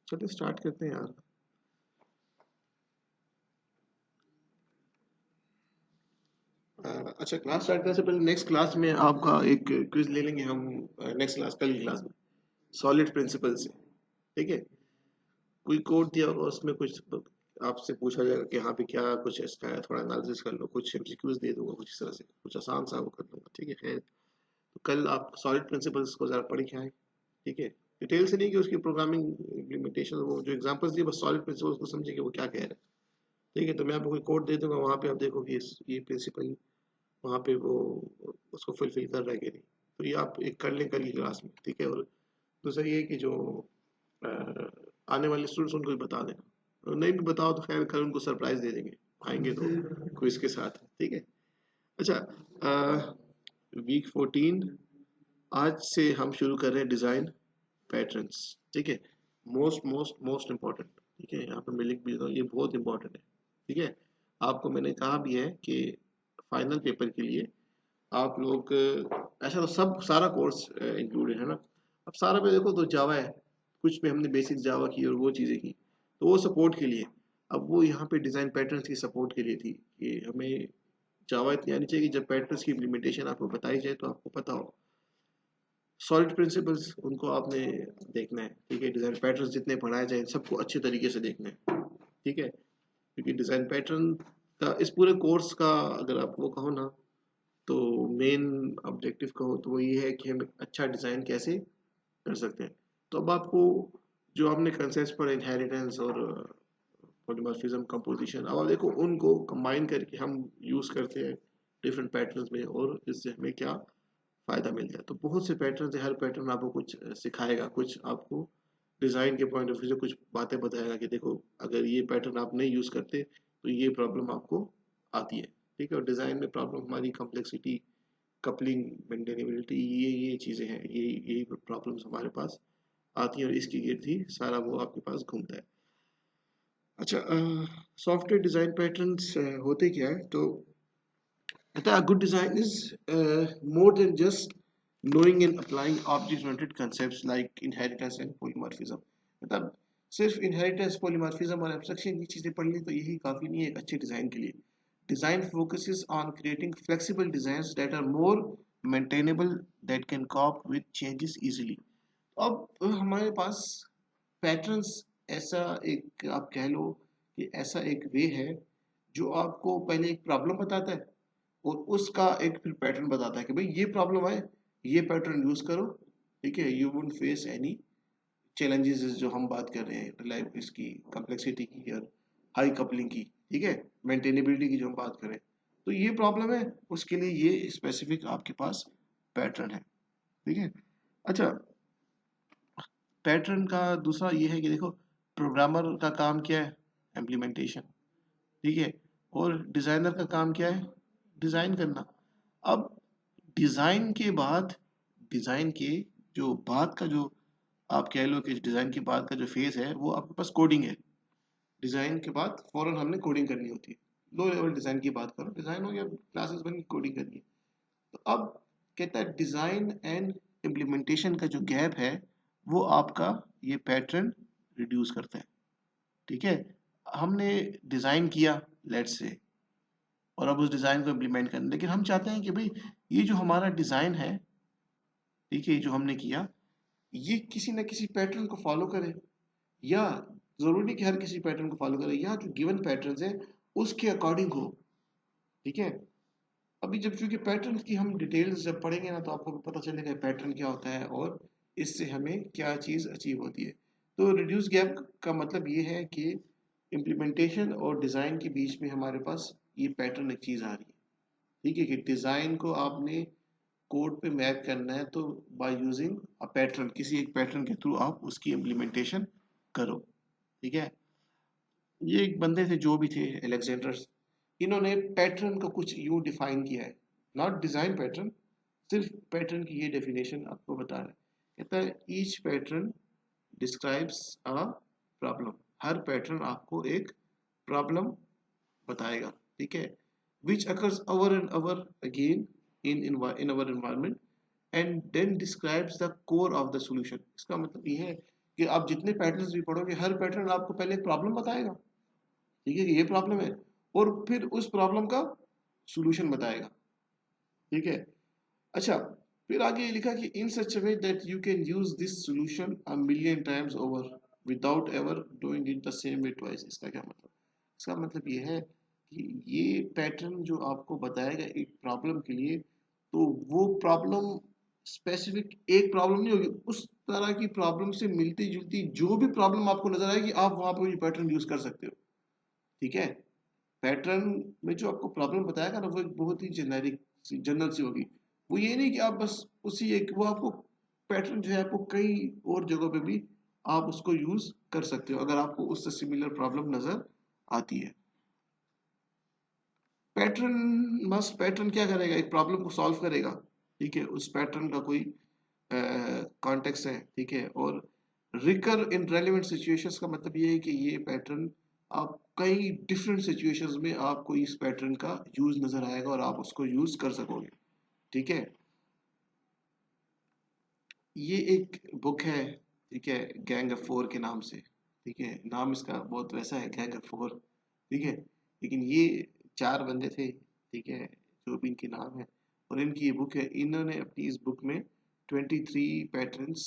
चलिए स्टार्ट करते हैं यार। अच्छा, क्लास स्टार्ट करने से पहले नेक्स्ट क्लास में आपका एक क्विज ले लेंगे हम। नेक्स्ट क्लास, कल की क्लास में सॉलिड प्रिंसिपल से, ठीक है। कोई कोड दिया होगा, उसमें कुछ आपसे पूछा जाएगा कि यहाँ पे क्या कुछ इसका है, थोड़ा एनालिसिस कर लो, कुछ एमसीक्यूज दे दूंगा, कुछ इस तरह से कुछ आसान सा वो कर दूंगा, ठीक है। खैर, तो कल आप सॉलिड प्रिंसिपल्स को ज़रा पढ़ के आए, ठीक है। डिटेल से नहीं कि उसकी प्रोग्रामिंग इम्प्लीमेंटेशन, वो जो एग्जांपल्स दिए, बस सॉलिड प्रिंसिपल्स को समझे कि वो क्या कह रहे हैं, ठीक है। तो मैं आपको कोई कोड दे दूंगा, वहाँ पे आप देखो कि ये प्रिंसिपल वहाँ पे वो उसको फुलफिल कर रहा है कि नहीं। तो ये आप एक कर लें कल की क्लास में, ठीक है। और दूसरा ये कि जो अ, आने वाले स्टूडेंट्स उनको भी बता देना, और नहीं भी बताओ तो खैर कल उनको सरप्राइज दे देंगे, आएंगे तो क्विज के साथ, ठीक है। अच्छा, वीक 14 आज से हम शुरू कर रहे हैं डिज़ाइन पैटर्न्स, ठीक है। मोस्ट मोस्ट मोस्ट इम्पॉर्टेंट, ठीक है। यहाँ पर मैं लिख भी देता हूँ, ये बहुत इंपॉर्टेंट है, ठीक है। आपको मैंने कहा भी है कि फाइनल पेपर के लिए आप लोग ऐसा तो सब सारा कोर्स इंक्लूडेड है ना। अब सारा पे देखो तो जावा है, कुछ पे हमने बेसिक जावा की और वो चीज़ें की, तो वो सपोर्ट के लिए। अब वो यहाँ पे डिज़ाइन पैटर्न्स की सपोर्ट के लिए थी कि हमें जावा इतनी आनी चाहिए कि जब पैटर्न्स की इम्प्लीमेंटेशन आपको बताई जाए तो आपको पता हो। सॉलिड प्रिंसिपल्स उनको आपने देखना है, ठीक है। डिज़ाइन पैटर्न्स जितने पढ़ाए जाए सबको अच्छे तरीके से देखना है, ठीक है। क्योंकि डिज़ाइन पैटर्न का इस पूरे कोर्स का अगर आप वो कहो ना, तो मेन ऑब्जेक्टिव कहो तो वो ये है कि हम अच्छा डिज़ाइन कैसे कर सकते हैं। तो अब आपको जो हमने कंसेप्ट पर इनहेरिटेंस और पॉलीमॉर्फिज्म, कंपोजिशन, अब आप देखो उनको कंबाइन करके हम यूज़ करते हैं डिफरेंट पैटर्न्स में, और इससे हमें क्या फ़ायदा मिलता है। तो बहुत से पैटर्न है, हर पैटर्न आपको कुछ सिखाएगा, कुछ आपको डिज़ाइन के पॉइंट ऑफ व्यू से कुछ बातें बताएगा कि देखो अगर ये पैटर्न आप नहीं यूज़ करते तो ये प्रॉब्लम आपको आती है, ठीक है। और डिज़ाइन में प्रॉब्लम हमारी कम्प्लेक्सिटी, कपलिंग, मेंटेनेबिलिटी, ये चीज़ें हैं, ये यही प्रॉब्लम्स हमारे पास आती हैं, और इसकी गिर्द ही सारा वो आपके पास घूमता है। अच्छा, सॉफ्टवेयर डिज़ाइन पैटर्न्स होते क्या है, तो a good design is more than just knowing and applying object-oriented concepts like inheritance and polymorphism. मतलब सिर्फ inheritance, polymorphism और abstraction ये चीज़ें पढ़ ली तो यही काफ़ी नहीं है एक अच्छे डिज़ाइन के लिए। Design focuses on creating flexible designs that are more maintainable, that can cope with changes easily. अब हमारे पास पैटर्न्स ऐसा एक आप कह लो कि ऐसा एक वे है जो आपको पहले एक प्रॉब्लम बताता है और उसका एक फिर पैटर्न बताता है कि भाई ये प्रॉब्लम है, ये पैटर्न यूज करो, ठीक है। You wouldn't face any challenges जो हम बात कर रहे हैं लाइक इसकी कम्प्लेक्सिटी की और हाई कपलिंग की, ठीक है, मेंटेनेबिलिटी की जो हम बात करें, तो ये प्रॉब्लम है, उसके लिए ये स्पेसिफिक आपके पास पैटर्न है, ठीक है। अच्छा, पैटर्न का दूसरा ये है कि देखो प्रोग्रामर का काम क्या है, इम्प्लीमेंटेशन, ठीक है। और डिजाइनर का काम क्या है, डिजाइन करना। अब डिजाइन के बाद, डिजाइन के जो बाद का जो आप कह लो कि डिजाइन के बाद का जो फेज है वो आपके पास कोडिंग है। डिजाइन के बाद फौरन हमने कोडिंग करनी होती है। लो लेवल डिजाइन की बात करो, डिजाइन हो गया, क्लासेस बन गई, कोडिंग करनी है। तो अब कहता है डिजाइन एंड इम्प्लीमेंटेशन का जो गैप है वो आपका ये पैटर्न रिड्यूस करता है, ठीक है। हमने डिजाइन किया लेट्स से, और अब उस डिजाइन को इम्प्लीमेंट करना, लेकिन हम चाहते हैं कि भाई ये जो हमारा डिजाइन है, ठीक है, ये जो हमने किया ये किसी ना किसी पैटर्न को फॉलो करे, या जरूरी नहीं कि हर किसी पैटर्न को फॉलो करे, या जो गिवन पैटर्न है उसके अकॉर्डिंग हो, ठीक है। अभी जब चूंकि पैटर्न की हम डिटेल्स जब पढ़ेंगे ना तो आपको भी पता चलेगा पैटर्न क्या होता है और इससे हमें क्या चीज़ अचीव होती है। तो रिड्यूस गैप का मतलब ये है कि इम्प्लीमेंटेशन और डिज़ाइन के बीच में हमारे पास ये पैटर्न एक चीज़ आ रही है, ठीक है, कि डिज़ाइन को आपने कोड पे मैप करना है तो बाय यूजिंग अ पैटर्न, किसी एक पैटर्न के थ्रू आप उसकी इम्प्लीमेंटेशन करो, ठीक है। ये एक बंदे थे जो भी थे एलेक्जेंडर, इन्होंने पैटर्न को कुछ यूं डिफाइन किया है, नॉट डिजाइन पैटर्न, सिर्फ पैटर्न की ये डेफिनेशन आपको बता रहा है। कहता है each pattern describes a problem, हर पैटर्न आपको एक प्रॉब्लम बताएगा, ठीक है, which occurs over and over again in our environment and then describes the core of the solution. इसका मतलब ये है कि आप जितने पैटर्न्स भी पढ़ोगे हर पैटर्न आपको पहले एक प्रॉब्लम बताएगा, ठीक है, कि ये प्रॉब्लम है, और फिर उस प्रॉब्लम का सॉल्यूशन बताएगा, ठीक है। अच्छा, फिर आगे ये लिखा कि in such a way that you can use this solution a million times over without ever doing it the same way twice. इसका क्या मतलब? इसका मतलब ये है कि ये पैटर्न जो आपको बताएगा एक प्रॉब्लम के लिए, तो वो प्रॉब्लम स्पेसिफिक एक प्रॉब्लम नहीं होगी, उस तरह की प्रॉब्लम से मिलती जुलती जो भी प्रॉब्लम आपको नजर आएगी आप वहां पर ये पैटर्न यूज कर सकते हो, ठीक है। पैटर्न में जो आपको प्रॉब्लम बताएगा ना वो एक बहुत ही जेनेरिक जनरल सी होगी। वो ये नहीं कि आप बस उसी एक, वो आपको पैटर्न जो है आपको कई और जगहों पे भी आप उसको यूज कर सकते हो अगर आपको उससे सिमिलर प्रॉब्लम नजर आती है। पैटर्न, बस पैटर्न क्या करेगा, एक प्रॉब्लम को सॉल्व करेगा, ठीक है, उस पैटर्न का कोई कॉन्टेक्स्ट है, ठीक है। और रिकर इन रेलिवेंट सिचुएशंस का मतलब ये है कि ये पैटर्न आप कई डिफरेंट सिचुएशंस में आपको इस पैटर्न का यूज नजर आएगा और आप उसको यूज कर सकोगे, ठीक है। ये एक बुक है, ठीक है, गैंग ऑफ फोर के नाम से, ठीक है, नाम इसका बहुत वैसा है, गैंग ऑफ फोर, ठीक है। लेकिन ये चार बंदे थे, ठीक है, जो भी इनके नाम है, और इनकी ये बुक है, इन्होंने अपनी इस बुक में 23 पैटर्न्स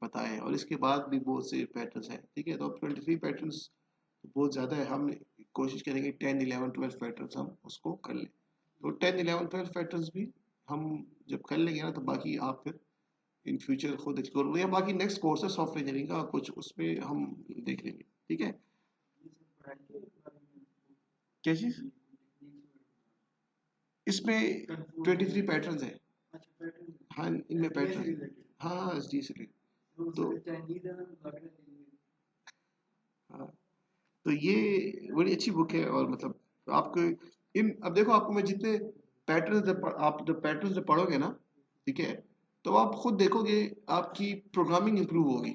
बताए हैं, और इसके बाद भी बहुत से पैटर्न्स हैं, ठीक है। तो अब 23 पैटर्न्स बहुत ज़्यादा है, हम कोशिश करेंगे 10, 11, 12 पैटर्न्स हम उसको कर लें। तो 10, 11, 12 पैटर्न्स भी हम जब कर लेंगे ना, तो बाकी आप फिर इन फ्यूचर खुद एक्सप्लोर, या बाकी नेक्स्ट कोर्स है सॉफ्टवेयर इंजीनियरिंग का कुछ, उसमें हम देख लेंगे, ठीक है। क्या चीज? इसमें 23 पैटर्न्स है। हाँ, इनमें पैटर्न, हाँ हाँ एस डी से तो हाँ, तो ये बड़ी अच्छी बुक है, और मतलब आपको इन, अब देखो आपको मैं जितने पैटर्न जब आप जब पैटर्न जब पढ़ोगे ना, ठीक है, तो आप खुद देखोगे आपकी प्रोग्रामिंग इंप्रूव होगी।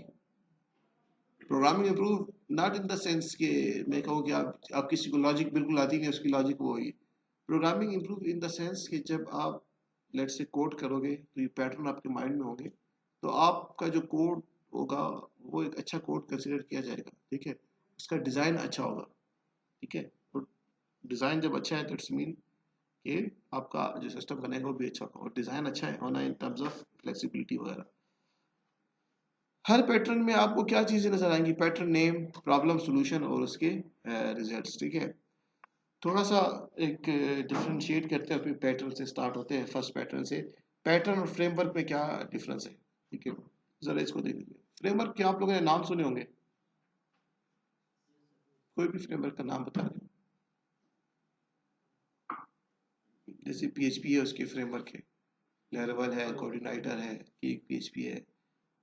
Programming improve not in the sense कि मैं कहूँ कि आप किसी को लॉजिक बिल्कुल आती नहीं, उसकी लॉजिक वो होगी। Programming improve in the sense कि जब आप लेट से कोड करोगे तो ये पैटर्न आपके माइंड में होंगे, तो आपका जो कोड होगा वो एक अच्छा कोड कंसिडर किया जाएगा, ठीक है। उसका डिज़ाइन अच्छा होगा, ठीक है। तो डिज़ाइन जब अच्छा है तो इट्स मीन कि आपका जो सिस्टम बनेगा वो भी अच्छा होगा, और डिज़ाइन अच्छा है होना इन टर्म्स ऑफ फ्लेक्सिबिलिटी वगैरह। हर पैटर्न में आपको क्या चीजें नजर आएंगी, पैटर्न नेम, प्रॉब्लम सॉल्यूशन और उसके रिजल्ट्स, ठीक है। थोड़ा सा एक डिफरेंशिएट करते हैं, फिर पैटर्न से स्टार्ट होते हैं, फर्स्ट पैटर्न से। पैटर्न और फ्रेमवर्क में क्या डिफरेंस है, ठीक है, जरा इसको देख लीजिए। फ्रेमवर्क के आप लोगों ने नाम सुने होंगे, कोई भी फ्रेमवर्क का नाम बता दें। जैसे PHP है, उसके फ्रेमवर्क है, लैरावेल है, कोऑर्डिनेटर है, एक PHP है,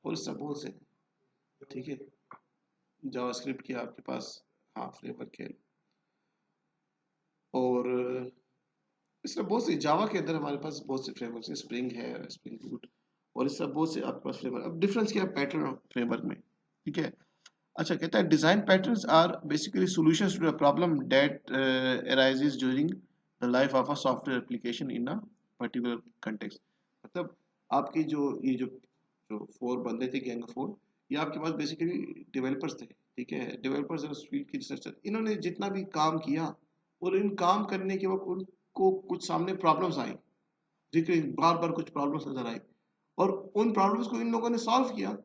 और सब बहुत से, ठीक है। जावास्क्रिप्ट के आपके पास, हाँ, फ्रेमवर्क है। और इसमें बहुत सी, जावा के अंदर हमारे पास बहुत से फ्रेमवर्क है, स्प्रिंग है, स्प्रिंग बूट, और इस सब बहुत से आपके पास फ्रेमवर्क। अब डिफरेंस क्या है पैटर्न और फ्रेमवर्क में, ठीक है। अच्छा, कहता है design patterns are basically solutions to a problem that arises during the life of a software application in a particular context. मतलब आपकी जो ये जो जो फोर बंदे थे, गैंग ऑफ फोर, ये आपके पास बेसिकली डेवलपर्स थे, ठीक है। डेवलपर्स और फील्ड के रिसर्चर, इन्होंने जितना भी काम किया, और इन काम करने के वक्त उनको कुछ सामने प्रॉब्लम्स आई, जिक्र बार बार कुछ प्रॉब्लम्स नजर आई, और उन प्रॉब्लम्स को इन लोगों ने सॉल्व किया।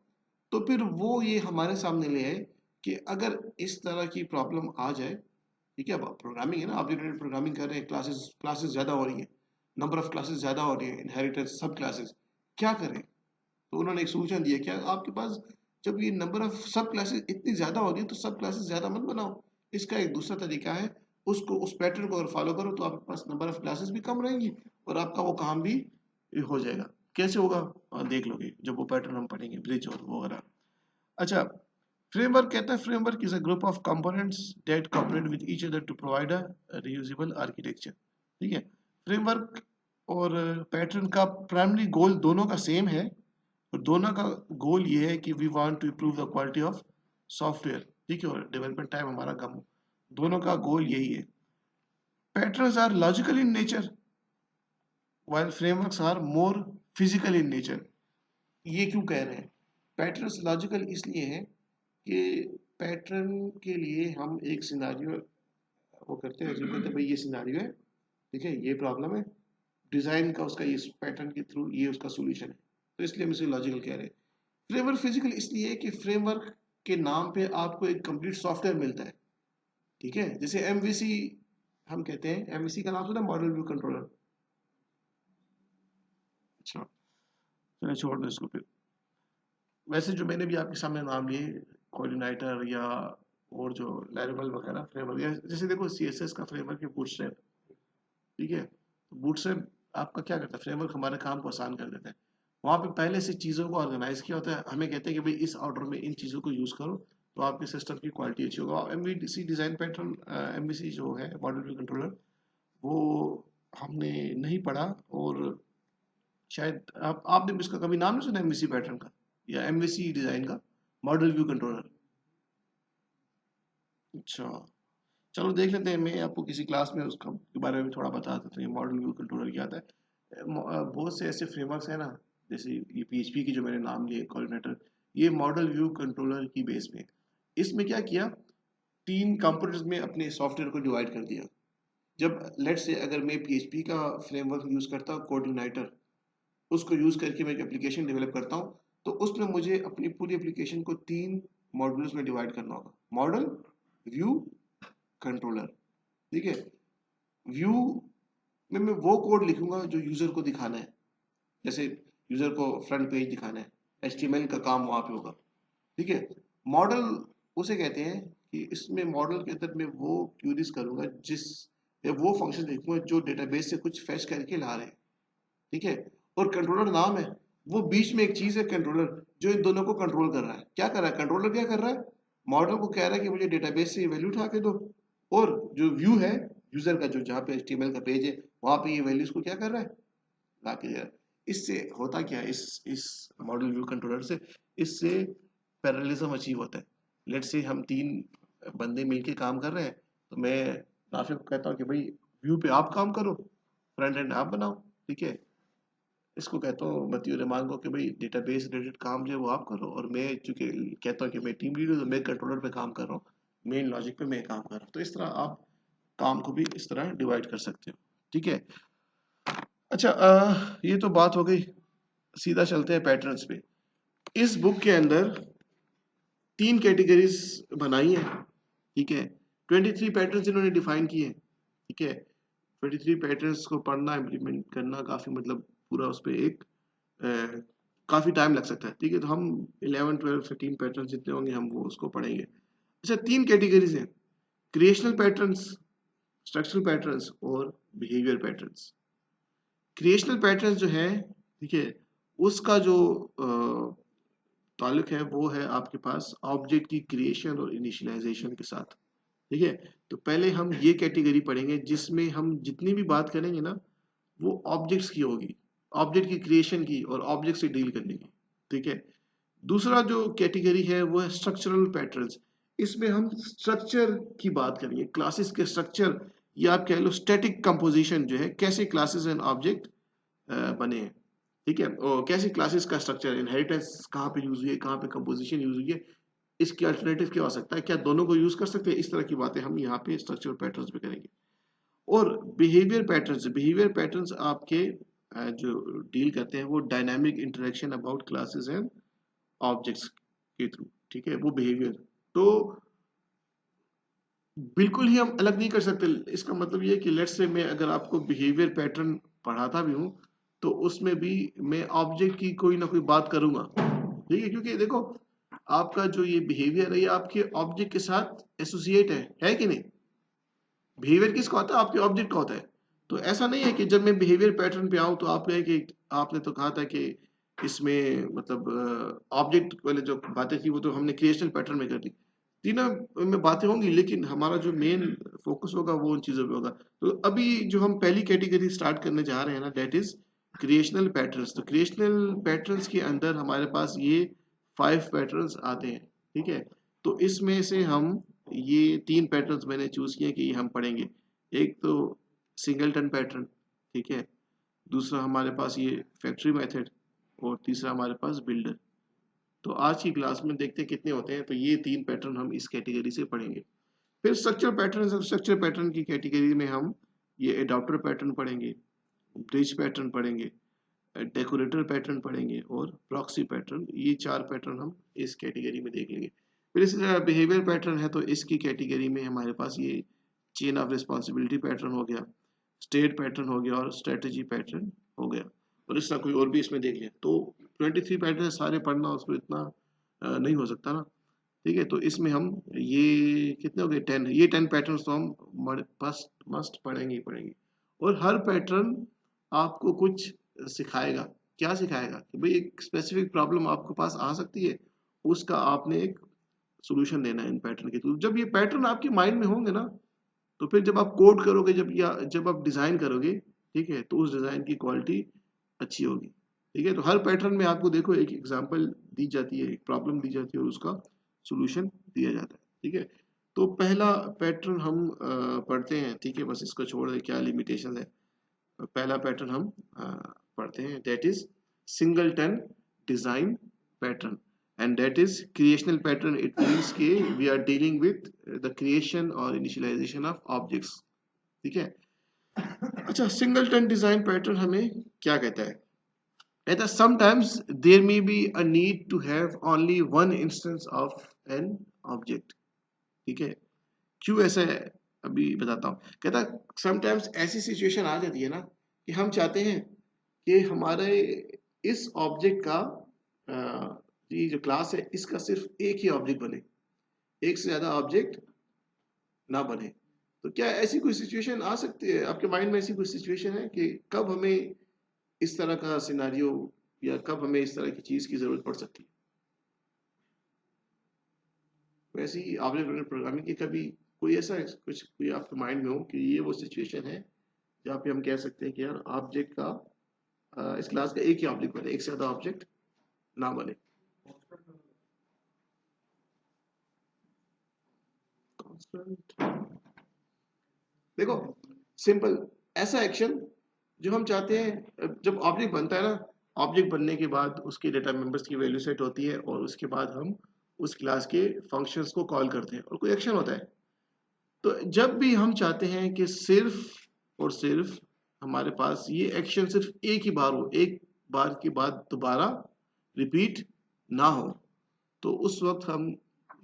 तो फिर वो ये हमारे सामने ले आए कि अगर इस तरह की प्रॉब्लम आ जाए, ठीक है, अब प्रोग्रामिंग है ना, आप प्रोग्रामिंग कर रहे हैं, क्लासेस क्लासेस ज़्यादा हो रही है, नंबर ऑफ क्लासेस ज़्यादा हो रही है, इनहेरिटेंस सब क्लासेस, क्या करें? तो उन्होंने एक सोल्यूशन दिया, क्या आपके पास जब ये नंबर ऑफ सब क्लासेस इतनी ज़्यादा हो रही है तो सब क्लासेस ज़्यादा मत बनाओ। इसका एक दूसरा तरीका है, उसको उस पैटर्न को अगर फॉलो करो तो आपके पास नंबर ऑफ क्लासेस भी कम रहेंगी, और आपका वो काम भी हो जाएगा। कैसे होगा? देख लोगे जब वो पैटर्न हम पढ़ेंगे, ब्रिज और वगैरह। अच्छा, फ्रेमवर्क कहता है framework is a group of components that cooperate with each other to provide a reusable architecture, ठीक है। फ्रेमवर्क और पैटर्न का प्राइमरी गोल दोनों का सेम है, और दोनों का गोल ये है कि we want to improve the quality of software, ठीक है, और डेवलपमेंट टाइम हमारा कम हो। दोनों का गोल यही है। Patterns are logical in nature while frameworks are more physical in nature। ये क्यों कह रहे हैं? पैटर्न्स लॉजिकल इसलिए है कि पैटर्न के लिए हम एक सिनारियो वो करते हैं, एज्यूम करते हैं भाई ये सिनारियो है, ठीक है, ये प्रॉब्लम है, डिजाइन का उसका ये पैटर्न के थ्रू ये उसका सॉल्यूशन है, तो इसलिए हम इसे लॉजिकल कह रहे हैं। फ्रेमवर्क फिजिकल इसलिए कि फ्रेमवर्क के नाम पे आपको एक कंप्लीट सॉफ्टवेयर मिलता है, ठीक है, जैसे एमवीसी हम कहते हैं, एमवीसी का नाम सुना, मॉडल व्यू कंट्रोलर। अच्छा, चलिए छोड़ दो इसको फिर। वैसे जो मैंने भी आपके सामने नाम लिए, कोऑर्डिनेटर या और जो लैरेवल वगैरह फ्रेमवर्क, या जैसे देखो सीएसएस का फ्रेमवर्क है बूटस्ट्रैप, ठीक है, बूटस्ट्रैप आपका क्या करता है, फ्रेमवर्क हमारे काम को आसान कर देता है। वहाँ पे पहले से चीज़ों को ऑर्गेनाइज किया होता है, हमें कहते हैं कि भाई इस ऑर्डर में इन चीज़ों को यूज़ करो तो आपके सिस्टम की क्वालिटी अच्छी होगा। एमवीसी डिज़ाइन पैटर्न, एमवीसी जो है मॉडल व्यू कंट्रोलर, वो हमने नहीं पढ़ा, और शायद आपने भी इसका कभी नाम नहीं सुना एमवीसी पैटर्न का या एमवीसी डिज़ाइन का, मॉडल व्यू कंट्रोलर। अच्छा, चलो देख लेते हैं, मैं आपको किसी क्लास में उसका के बारे में थोड़ा बता देता हूँ, मॉडल व्यू कंट्रोलर क्या आता है। बहुत से ऐसे फ्रेमवर्क्स हैं ना, जैसे ये पीएचपी की जो मैंने नाम लिए कोऑर्डिनेटर, ये मॉडल व्यू कंट्रोलर की बेस में। इसमें क्या किया, तीन कंपोनेंट्स में अपने सॉफ्टवेयर को डिवाइड कर दिया। जब लेट से अगर मैं पीएचपी का फ्रेमवर्क यूज करता हूँ कोऑर्डिनेटर, उसको यूज करके मैं एक एप्लीकेशन डेवलप करता हूँ, तो उसमें मुझे अपनी पूरी एप्लीकेशन को तीन मॉड्यूल्स में डिवाइड करना होगा, मॉडल, व्यू, कंट्रोलर, ठीक है। व्यू में मैं वो कोड लिखूंगा जो यूजर को दिखाना है, जैसे यूजर को फ्रंट पेज दिखाना है, एचटीएमएल का काम वहां पे होगा, ठीक है। मॉडल उसे कहते हैं कि इसमें मॉडल के अंदर मैं वो क्यूरीज करूंगा जिस, या वो फंक्शन लिखूंगा जो डेटाबेस से कुछ फैच करके ला रहे हैं, ठीक है। और कंट्रोलर नाम है, वो बीच में एक चीज है कंट्रोलर, जो इन दोनों को कंट्रोल कर रहा है। क्या कर रहा है कंट्रोलर, क्या कर रहा है, मॉडल को कह रहा है कि मुझे डेटाबेस से ये वैल्यू उठा के दो, और जो व्यू है यूजर का, जो जहाँ पे एचटीएमएल का पेज है वहां पे ये वैल्यूज को क्या कर रहा है, ला के दे रहा है। इससे होता क्या है, इस मॉडल व्यू कंट्रोलर से, इससे पैरेललिज्म अचीव होता है। लेट्स से हम तीन बंदे मिलके काम कर रहे हैं, तो मैं नाफिक को कहता हूँ कि भाई व्यू पे आप काम करो, फ्रंट एंड आप बनाओ, ठीक है। इसको कहता हूँ मतीउर रहमान को कि भाई डेटाबेस रिलेटेड काम जो है वो आप करो, और मैं चूंकि कहता हूँ कि मैं टीम लीडर हूँ, तो मैं कंट्रोलर पे काम कर रहा हूँ, मेन लॉजिक पे मैं काम कर रहा हूँ। तो इस तरह आप काम को भी इस तरह डिवाइड कर सकते हो, ठीक है। अच्छा, ये तो बात हो गई, सीधा चलते हैं पैटर्न्स पे। इस बुक के अंदर तीन कैटेगरीज बनाई है, ठीक है, 23 पैटर्न्स इन्होंने डिफाइन किए हैं, ठीक है। 23 पैटर्न्स को पढ़ना, इम्प्लीमेंट करना काफी मतलब पूरा उस पर एक काफी टाइम लग सकता है, ठीक है। तो हम 11 12 15 पैटर्न जितने होंगे हम वो उसको पढ़ेंगे। अच्छा, तीन कैटेगरीज हैं, क्रिएशनल पैटर्न्स, स्ट्रक्चरल पैटर्न्स और बिहेवियर पैटर्न्स। क्रिएशनल पैटर्न्स जो है, ठीक है, उसका जो ताल्लुक है वो है आपके पास ऑब्जेक्ट की क्रिएशन और इनिशियलाइजेशन के साथ, ठीक है। तो पहले हम ये कैटेगरी पढ़ेंगे जिसमें हम जितनी भी बात करेंगे ना, वो ऑब्जेक्ट्स की होगी, ऑब्जेक्ट की क्रिएशन की और ऑब्जेक्ट से डील करने की, ठीक है। दूसरा जो कैटेगरी है वो है स्ट्रक्चरल पैटर्न्स। इसमें हम स्ट्रक्चर की बात करेंगे, क्लासेस के स्ट्रक्चर, या आप कह लो स्टैटिक कंपोजिशन जो है, कैसे क्लासेस एंड ऑब्जेक्ट बने हैं, ठीक है, और कैसे क्लासेस का स्ट्रक्चर, इनहेरिटेंस कहाँ पे यूज हुई है, कहाँ पे कंपोजिशन यूज हुई है, इसकी अल्टरनेटिव क्या हो सकता है, क्या दोनों को यूज कर सकते हैं, इस तरह की बातें हम यहाँ पे स्ट्रक्चरल पैटर्न्स पे करेंगे। और बिहेवियर पैटर्न्स आपके जो डील करते हैं वो dynamic interaction about classes and objects के थ्रू, ठीक है, वो बिहेवियर। तो बिल्कुल ही हम अलग नहीं कर सकते। इसका मतलब ये है कि लेट्स से मैं अगर आपको बिहेवियर पैटर्न पढ़ाता भी हूँ, तो उसमें भी मैं ऑब्जेक्ट की कोई ना कोई बात करूंगा, ठीक है, क्योंकि देखो आपका जो ये बिहेवियर है ये आपके ऑब्जेक्ट के साथ एसोसिएट है कि नहीं। बिहेवियर किसका होता है, आपके ऑब्जेक्ट का होता है। तो ऐसा नहीं है कि जब मैं बिहेवियर पैटर्न पे आऊं तो आप कहें कि आपने तो कहा था कि इसमें मतलब ऑब्जेक्ट वाले जो बातें थी वो तो हमने क्रिएशनल पैटर्न में कर दी, तीनों में बातें होंगी, लेकिन हमारा जो मेन फोकस होगा वो उन चीजों पे होगा। तो अभी जो हम पहली कैटेगरी स्टार्ट करने जा रहे हैं ना, दैट इज क्रिएशनल पैटर्न्स। तो क्रिएशनल पैटर्न्स के अंदर हमारे पास ये 5 पैटर्न्स आते हैं, ठीक है। तो इसमें से हम ये 3 पैटर्न्स मैंने चूज किए कि ये हम पढ़ेंगे। एक तो सिंगलटन पैटर्न, ठीक है, दूसरा हमारे पास ये फैक्ट्री मेथड, और तीसरा हमारे पास बिल्डर। तो आज की क्लास में देखते हैं कितने होते हैं। तो ये 3 पैटर्न हम इस कैटेगरी से पढ़ेंगे। फिर स्ट्रक्चर पैटर्न की कैटेगरी में हम ये एडाप्टर पैटर्न पढ़ेंगे, ब्रिज पैटर्न पढ़ेंगे, डेकोरेटर पैटर्न पढ़ेंगे और प्रॉक्सी पैटर्न। ये 4 पैटर्न हम इस कैटेगरी में देख लेंगे। फिर इसी तरह बिहेवियर पैटर्न है, तो इसकी कैटेगरी में हमारे पास ये चेन ऑफ रिस्पॉन्सिबिलिटी पैटर्न हो गया, स्टेट पैटर्न हो गया और स्ट्रेटजी पैटर्न हो गया। और इस तरह कोई और भी इसमें देख लें। तो 23 पैटर्न सारे पढ़ना उसको इतना नहीं हो सकता ना। ठीक है, तो इसमें हम ये कितने हो गए 10, ये 10 पैटर्न तो हम मस्ट पढ़ेंगे ही पढ़ेंगे। और हर पैटर्न आपको कुछ सिखाएगा। क्या सिखाएगा कि भाई एक स्पेसिफिक प्रॉब्लम आपके पास आ सकती है, उसका आपने एक सोल्यूशन देना है इन पैटर्न के थ्रू। जब ये पैटर्न आपके माइंड में होंगे ना, तो फिर जब आप कोड करोगे, जब आप डिजाइन करोगे, ठीक है, तो उस डिजाइन की क्वालिटी अच्छी होगी। ठीक है, तो हर पैटर्न में आपको देखो एक एग्जांपल दी जाती है, एक प्रॉब्लम दी जाती है और उसका सॉल्यूशन दिया जाता है। ठीक है, तो पहला पैटर्न हम पढ़ते हैं। ठीक है, बस इसको छोड़ दे, क्या लिमिटेशन है। पहला पैटर्न हम पढ़ते हैं, that is singleton design pattern. And that is creational pattern. It means के we are dealing with the creation और इनिशियलाइजेशन ऑफ ऑब्जेक्ट्स। ठीक है, अच्छा, सिंगलटन डिजाइन पैटर्न हमें क्या कहता है? कहता है sometimes there may be a need to have only one instance of an object. ठीक है, क्यों ऐसा है अभी बताता हूँ। कहता है समटाइम्स ऐसी सिचुएशन आ जाती है ना कि हम चाहते हैं कि हमारे इस ऑब्जेक्ट का ये जो क्लास है इसका सिर्फ एक ही ऑब्जेक्ट बने, एक से ज्यादा ऑब्जेक्ट ना बने। तो क्या ऐसी कोई सिचुएशन आ सकती है आपके माइंड में? ऐसी कोई सिचुएशन है कि कब हमें इस तरह का सिनारियो या कब हमें इस तरह की चीज की जरूरत पड़ सकती है? वैसे ही ऑब्जेक्ट ओरिएंटेड प्रोग्रामिंग की कभी कोई ऐसा कुछ कोई आपके माइंड में हो कि ये वो सिचुएशन है जहाँ पे हम कह सकते हैं कि यार ऑब्जेक्ट का इस क्लास का एक ही ऑब्जेक्ट बने, एक से ज्यादा ऑब्जेक्ट ना बने। देखो, सिंपल ऐसा एक्शन जो हम चाहते हैं, जब ऑब्जेक्ट बनता है ना, ऑब्जेक्ट बनने के बाद उसके डेटा मेंबर्स की वैल्यू सेट होती है और उसके बाद हम उस क्लास के फंक्शंस को कॉल करते हैं और कोई एक्शन होता है। तो जब भी हम चाहते हैं कि सिर्फ और सिर्फ हमारे पास ये एक्शन सिर्फ एक ही बार हो, एक बार के बाद दोबारा रिपीट ना हो, तो उस वक्त हम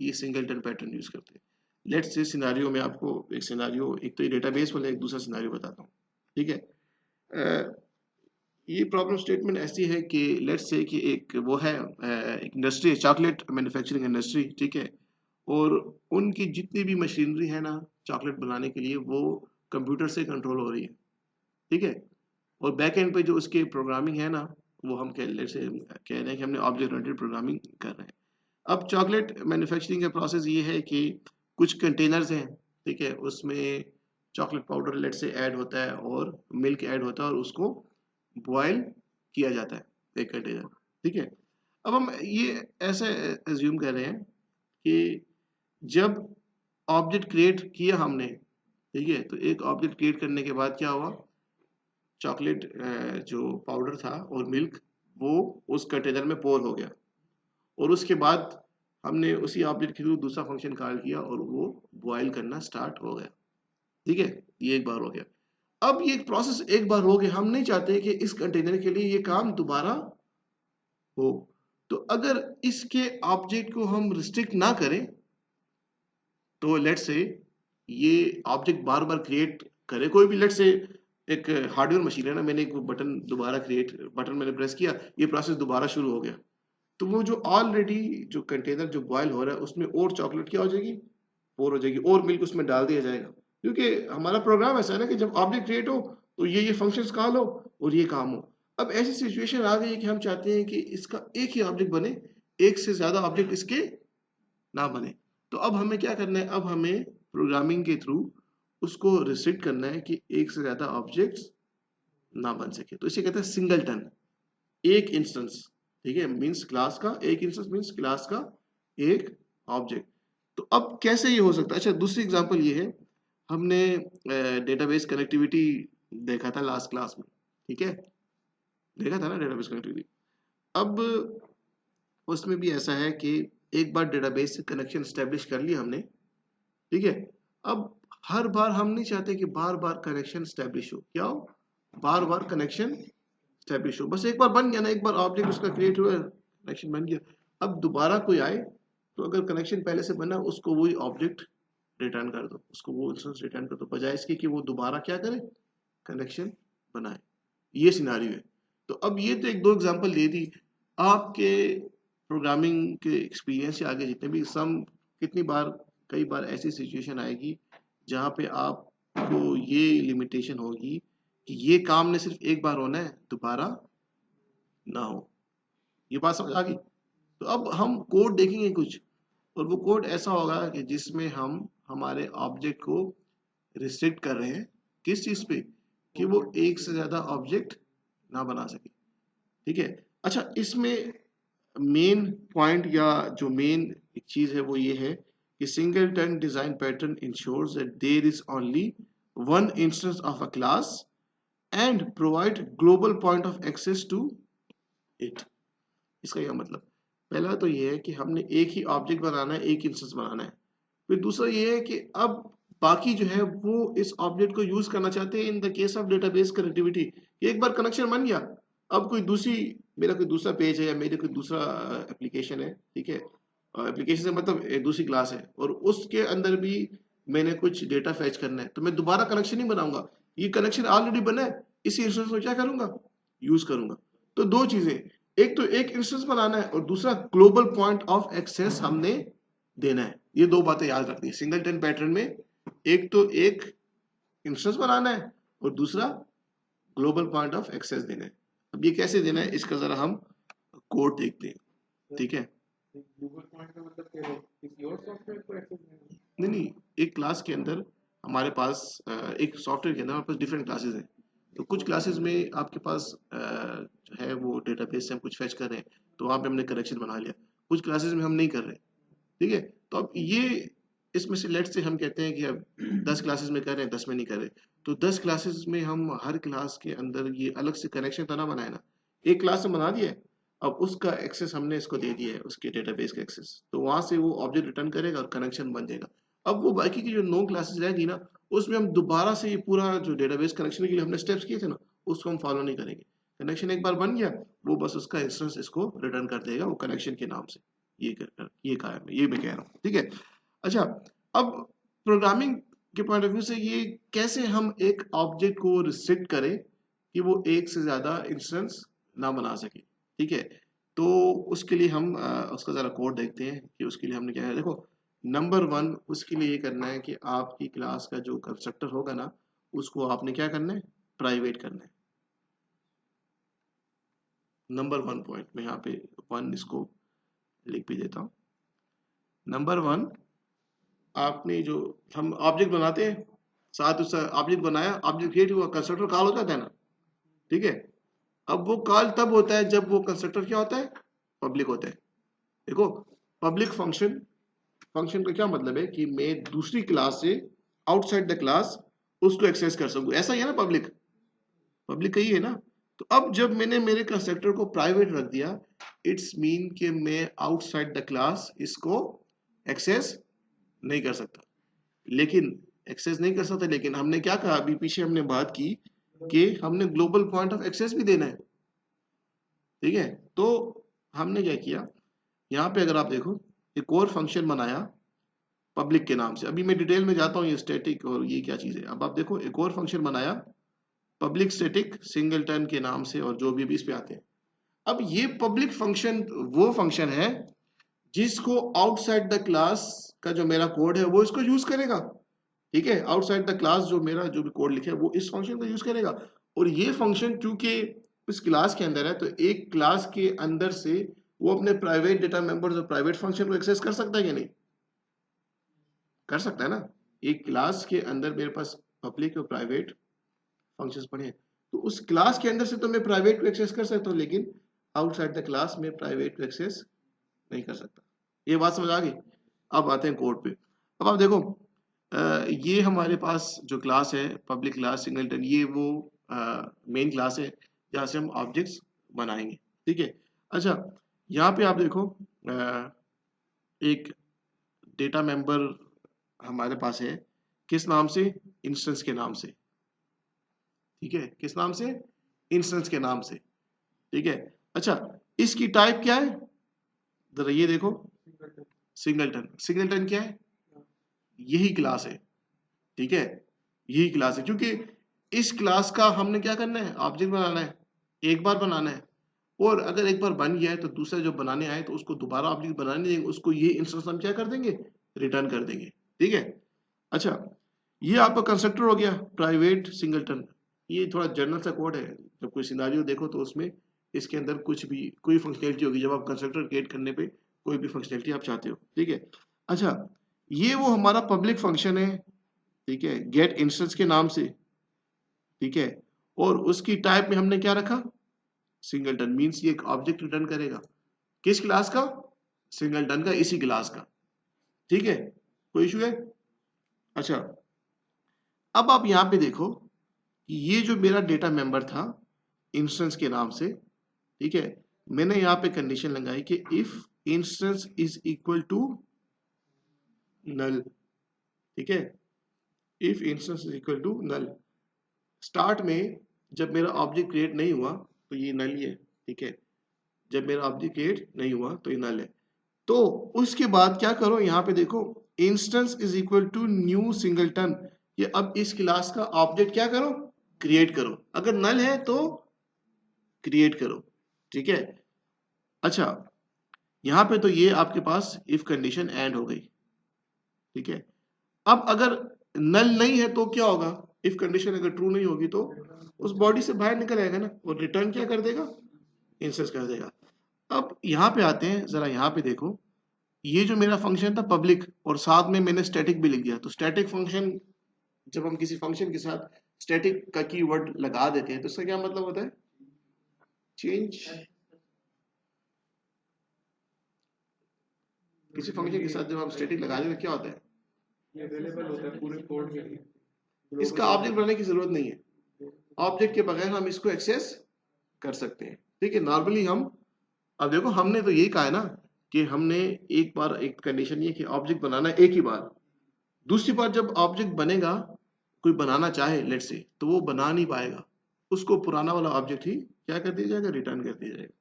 ये सिंगलटन पैटर्न यूज करते हैं। लेट्स से सिनारियो में आपको एक सिनारियो, एक तो ये डेटाबेस वाला, एक दूसरा सिनारियो बताता हूँ। ठीक है, ये प्रॉब्लम स्टेटमेंट ऐसी है कि लेट्स से कि एक वो है, एक इंडस्ट्री है, चॉकलेट मैन्युफैक्चरिंग इंडस्ट्री। ठीक है, और उनकी जितनी भी मशीनरी है ना चॉकलेट बनाने के लिए, वो कंप्यूटर से कंट्रोल हो रही है। ठीक है, और बैक एंड पे जो उसके प्रोग्रामिंग है ना, वो हम कह रहे हैं कि हमने ऑब्जेक्ट ओरिएंटेड प्रोग्रामिंग कर रहे हैं। अब चॉकलेट मैन्युफैक्चरिंग का प्रोसेस ये है कि कुछ कंटेनर्स हैं। ठीक है, उसमें चॉकलेट पाउडर लेट से ऐड होता है और मिल्क ऐड होता है और उसको बॉयल किया जाता है एक कंटेनर। ठीक है, अब हम ये ऐसे एज्यूम कर रहे हैं कि जब ऑब्जेक्ट क्रिएट किया हमने, ठीक है, तो एक ऑब्जेक्ट क्रिएट करने के बाद क्या हुआ, चॉकलेट जो पाउडर था और मिल्क वो उस कंटेनर में पोर हो गया और उसके बाद हमने उसी ऑब्जेक्ट के थ्रू दूसरा फंक्शन कॉल किया और वो बॉयल करना स्टार्ट हो गया। ठीक है, ये एक बार हो गया। अब ये प्रोसेस एक बार हो गया, हम नहीं चाहते कि इस कंटेनर के लिए ये काम दोबारा हो। तो अगर इसके ऑब्जेक्ट को हम रिस्ट्रिक्ट ना करें, तो लेट्स से ये ऑब्जेक्ट बार बार क्रिएट करे, कोई भी लेट्स से एक हार्डवेयर मशीन है ना, मैंने एक बटन मैंने प्रेस किया, ये प्रोसेस दोबारा शुरू हो गया। तो वो जो ऑलरेडी जो कंटेनर जो बॉयल हो रहा है उसमें और चॉकलेट क्या हो जाएगी, पोर हो जाएगी और मिल्क उसमें डाल दिया जाएगा। क्योंकि हमारा प्रोग्राम ऐसा है ना कि जब ऑब्जेक्ट क्रिएट हो तो ये फंक्शंस कॉल हो और ये काम हो। अब ऐसी सिचुएशन आ गई है कि हम चाहते हैं कि इसका एक ही ऑब्जेक्ट बने, एक से ज्यादा ऑब्जेक्ट इसके ना बने। तो अब हमें क्या करना है, अब हमें प्रोग्रामिंग के थ्रू उसको रिस्ट्रिक्ट करना है कि एक से ज्यादा ऑब्जेक्ट्स ना बन सके। तो इसे कहते हैं सिंगलटन, एक इंस्टेंस। ठीक है, मींस क्लास का एक इंस्टेंस, मींस क्लास का एक ऑब्जेक्ट। तो अब कैसे ये हो सकता है? अच्छा, दूसरी एग्जांपल ये है, हमने डेटाबेस कनेक्टिविटी देखा था लास्ट क्लास में। ठीक है, देखा था ना डेटाबेस कनेक्टिविटी। अब उसमें भी ऐसा है कि एक बार डेटाबेस से कनेक्शन स्टेब्लिश कर लिया हमने, ठीक है। अब हर बार हम नहीं चाहते कि बार बार कनेक्शन स्टेब्लिश हो, क्या हो, बार बार कनेक्शन स्टेब्लिश हो। बस एक बार बन गया ना, एक बार ऑब्जेक्ट उसका क्रिएट हुआ, कनेक्शन बन गया, अब दोबारा कोई आए तो अगर कनेक्शन पहले से बना उसको वही ऑब्जेक्ट रिटर्न कर दो, उसको वो इंस्टेंस रिटर्न कर दो, बजाय इसके कि वो दोबारा क्या करे, कनेक्शन बनाए। ये सिनारियो है। तो अब ये तो एक दो एग्जांपल दे दी आपके प्रोग्रामिंग के एक्सपीरियंस से आगे जितने भी सम, कितनी बार, कई बार ऐसी सिचुएशन आएगी जहाँ पे आपको ये लिमिटेशन होगी कि ये काम ने सिर्फ एक बार होना है, दोबारा ना हो। ये बात समझ आ गई। तो अब हम कोड देखेंगे कुछ, और वो कोड ऐसा होगा कि जिसमें हम हमारे ऑब्जेक्ट को रिस्ट्रिक्ट कर रहे हैं, किस चीज पे, कि वो एक से ज्यादा ऑब्जेक्ट ना बना सके, ठीक है। अच्छा, इसमें मेन पॉइंट या जो मेन एक चीज है वो ये है कि singleton design pattern ensures that there is only one instance of a class and provide global point of access to it. इसका क्या मतलब, पहला तो ये है कि हमने एक ही ऑब्जेक्ट बनाना है, एक इंस्टेंस बनाना है। फिर दूसरा ये है कि अब बाकी जो है वो इस ऑब्जेक्ट को यूज करना चाहते हैं in the case of database connectivity. एक बार कनेक्शन बन गया, अब कोई दूसरी, मेरा कोई दूसरा पेज है या मेरे कोई दूसरा एप्लीकेशन है, ठीक है, एप्लीकेशन से मतलब एक दूसरी क्लास है और उसके अंदर भी मैंने कुछ डेटा फैच करना है, तो मैं दोबारा कनेक्शन नहीं बनाऊंगा, ये कनेक्शन ऑलरेडी बना है, इसी इंस्टेंस में क्या करूंगा, यूज करूंगा। तो दो चीजें, एक तो एक इंस्टेंस बनाना है और दूसरा ग्लोबल पॉइंट ऑफ एक्सेस हमने देना है। ये दो बातें याद रखनी है सिंगलटन पैटर्न में, एक तो एक इंस्टेंस बनाना है और दूसरा ग्लोबल पॉइंट ऑफ एक्सेस देना है। अब ये कैसे देना है इसका जरा हम कोड देखते हैं, ठीक है। गूगल पॉइंट का मतलब क्या है, किसी और सॉफ्टवेयर को एक्सेस देना? नहीं नहीं, एक क्लास के अंदर हमारे पास एक सॉफ्टवेयर के अंदर हमारे पास डिफरेंट क्लासेस हैं। तो कुछ क्लासेस में आपके पास जो है वो डेटाबेस से हम कुछ फैच कर रहे हैं, तो वहाँ पे हमने कनेक्शन बना लिया। कुछ क्लासेस में हम नहीं कर रहे, ठीक है। तो अब ये इसमें से लेट से हम कहते हैं कि अब 10 क्लासेस में कर रहे हैं, 10 में नहीं कर रहे, तो 10 क्लासेस में हम हर क्लास के अंदर ये अलग से कनेक्शन तो ना बनाए ना, एक क्लास से बना दिया है, अब उसका एक्सेस हमने इसको दे दिया है, उसके डेटाबेस का एक्सेस, तो वहां से वो ऑब्जेक्ट रिटर्न करेगा और कनेक्शन बन जाएगा। अब वो बाकी की जो 9 क्लासेस रहेगी ना, उसमें हम दोबारा से ये पूरा जो डेटाबेस कनेक्शन के लिए हमने स्टेप्स किए थे ना, उसको हम फॉलो नहीं करेंगे। कनेक्शन एक बार बन गया, वो बस उसका इंस्टेंस इसको रिटर्न कर देगा वो कनेक्शन के नाम से। ये कहा है, ये मैं कह रहा हूँ, ठीक है। अच्छा, अब प्रोग्रामिंग के पॉइंट ऑफ व्यू से ये कैसे हम एक ऑब्जेक्ट को रिस्ट्रिक्ट करें कि वो एक से ज्यादा इंस्टेंस ना बना सके, ठीक है। तो उसके लिए हम उसका जरा कोड देखते हैं कि उसके लिए हमने क्या है। देखो, नंबर वन, उसके लिए ये करना है कि आपकी क्लास का जो कंस्ट्रक्टर होगा ना, उसको आपने क्या करना है, प्राइवेट करना है। नंबर वन पॉइंट में यहाँ पे वन इसको लिख भी देता हूँ। नंबर वन, आपने जो, हम ऑब्जेक्ट बनाते हैं, साथ उस ऑब्जेक्ट बनाया, ऑब्जेक्ट क्रिएट हुआ, कंस्ट्रक्टर कॉल हो जाता है ना, ठीक है। अब वो कॉल तब होता है जब वो कंस्ट्रक्टर क्या होता है, पब्लिक होता है। देखो, पब्लिक फंक्शन, फंक्शन का क्या मतलब है कि मैं दूसरी क्लास से आउटसाइड द क्लास उसको एक्सेस कर सकूं, ऐसा ही है ना, पब्लिक, पब्लिक का ही है ना। तो अब जब मैंने मेरे कंस्ट्रक्टर को प्राइवेट रख दिया, इट्स मीन कि मैं आउटसाइड द क्लास इसको एक्सेस नहीं कर सकता। लेकिन एक्सेस नहीं कर सकता, लेकिन हमने क्या कहा, अभी पीछे हमने बात की कि हमने ग्लोबल पॉइंट ऑफ एक्सेस भी देना है, ठीक है। तो हमने क्या किया, यहाँ पे अगर आप देखो, एक और फंक्शन बनाया पब्लिक के नाम से। अभी मैं डिटेल में जाता हूँ ये स्टैटिक और ये क्या चीज़ है। अब आप देखो, एक और फंक्शन बनाया पब्लिक स्टैटिक सिंगलटन के नाम से, और जो भी इस पे आते हैं। अब ये पब्लिक फंक्शन वो फंक्शन है जिसको आउटसाइड द क्लास का जो मेरा कोड है वो इसको यूज करेगा, ठीक है। आउटसाइड द क्लास जो मेरा जो भी कोड लिखा है वो इस फंक्शन को यूज करेगा। और ये फंक्शन चूंकि इस क्लास के अंदर है, तो एक क्लास के अंदर से वो अपने प्राइवेट डेटा मेंबर्स और प्राइवेट फंक्शन को एक्सेस कर सकता है कि नहीं, कर सकता है ना। एक क्लास के अंदर मेरे पास पब्लिक और प्राइवेट फंक्शंस पड़े हैं, तो उस क्लास के अंदर से तो मैं प्राइवेट को एक्सेस कर सकता हूँ, लेकिन आउटसाइड द क्लास में प्राइवेट को एक्सेस नहीं कर सकता। ये बात समझ आ गई। अब आते हैं कोड पे। अब आप देखो, ये हमारे पास जो क्लास है पब्लिक क्लास सिंगलटन, ये वो मेन क्लास है जहाँ से हम ऑब्जेक्ट्स बनाएंगे, ठीक है। अच्छा, यहाँ पे आप देखो एक डेटा मेंबर हमारे पास है, किस नाम से? इंस्टेंस के नाम से। ठीक है, किस नाम से? इंस्टेंस के नाम से। ठीक है, अच्छा इसकी टाइप क्या है? जरा ये देखो, सिंगलटन। सिंगलटन क्या है? यही क्लास है। ठीक है, यही क्लास है, क्योंकि इस क्लास का हमने क्या करना है? ऑब्जेक्ट बनाना है, एक बार बनाना है। और अगर एक बार बन गया है तो दूसरा जो बनाने आए तो उसको दोबारा ऑब्जेक्ट बनाने देंगे, उसको ये इंस्टेंस हम क्या कर देंगे? रिटर्न कर देंगे। ठीक है, अच्छा ये आपका कंस्ट्रक्टर हो गया प्राइवेट सिंगलटन। ये थोड़ा जनरल सा कोड है, जब कोई सिनारियो देखो तो उसमें इसके अंदर कुछ भी कोई फंक्शनैलिटी होगी जब आप कंस्ट्रक्टर क्रिएट करने पे कोई भी फंक्शनैलिटी आप चाहते हो। ठीक है, अच्छा ये वो हमारा पब्लिक फंक्शन है। ठीक है, गेट इंस्टेंस के नाम से। ठीक है, और उसकी टाइप में हमने क्या रखा? सिंगलटन। मींस ये एक ऑब्जेक्ट रिटर्न करेगा, किस क्लास का? सिंगलटन का, इसी क्लास का। ठीक है, कोई इशू है? अच्छा अब आप यहां पे देखो कि ये जो मेरा डेटा मेंबर था इंस्टेंस के नाम से, ठीक है, मैंने यहां पे कंडीशन लगाई कि if instance is equal to null. ठीक है, if instance is equal to null. Start में जब मेरा ऑब्जेक्ट क्रिएट नहीं हुआ तो ये नल ही है। ठीक है, जब मेरा ऑब्जेक्ट क्रिएट नहीं हुआ तो ये नल है। तो उसके बाद क्या करो, यहां पे देखो instance is equal to new singleton. ये अब इस क्लास का ऑब्जेक्ट क्या करो? क्रिएट करो। अगर नल है तो क्रिएट करो। ठीक है, अच्छा यहां पे तो ये आपके पास इफ कंडीशन एंड हो गई। ठीक है, अब अगर नल नहीं है तो क्या होगा? इफ कंडीशन अगर ट्रू नहीं होगी तो उस बॉडी से बाहर निकल आएगा ना, और रिटर्न क्या कर देगा? इंसर्ट कर देगा। अब यहाँ पे आते हैं, जरा यहाँ पे देखो, ये जो मेरा फंक्शन था पब्लिक और साथ में मैंने स्टैटिक भी लिख दिया। तो स्टैटिक फंक्शन, जब हम किसी फंक्शन के साथ स्टैटिक का कीवर्ड लगा देते हैं तो इसका क्या मतलब होता है? चेंज। किसी फंक्शन के साथ जब हम स्टैटिक लगा देते हैं क्या होता है? ये अवेलेबल होता है पूरे कोड के लिए, इसका ऑब्जेक्ट बनाने की जरूरत नहीं है, ऑब्जेक्ट के बगैर हम इसको एक्सेस कर सकते हैं। ठीक है, नॉर्मली हम, अब देखो हमने तो यही कहा है ना कि हमने एक बार एक कंडीशन ये कि ऑब्जेक्ट बनाना है एक ही बार। दूसरी बार जब ऑब्जेक्ट बनेगा, कोई बनाना चाहे लेट से, तो वो बना नहीं पाएगा, उसको पुराना वाला ऑब्जेक्ट ही क्या कर दिया जाएगा? रिटर्न कर दिया जाएगा।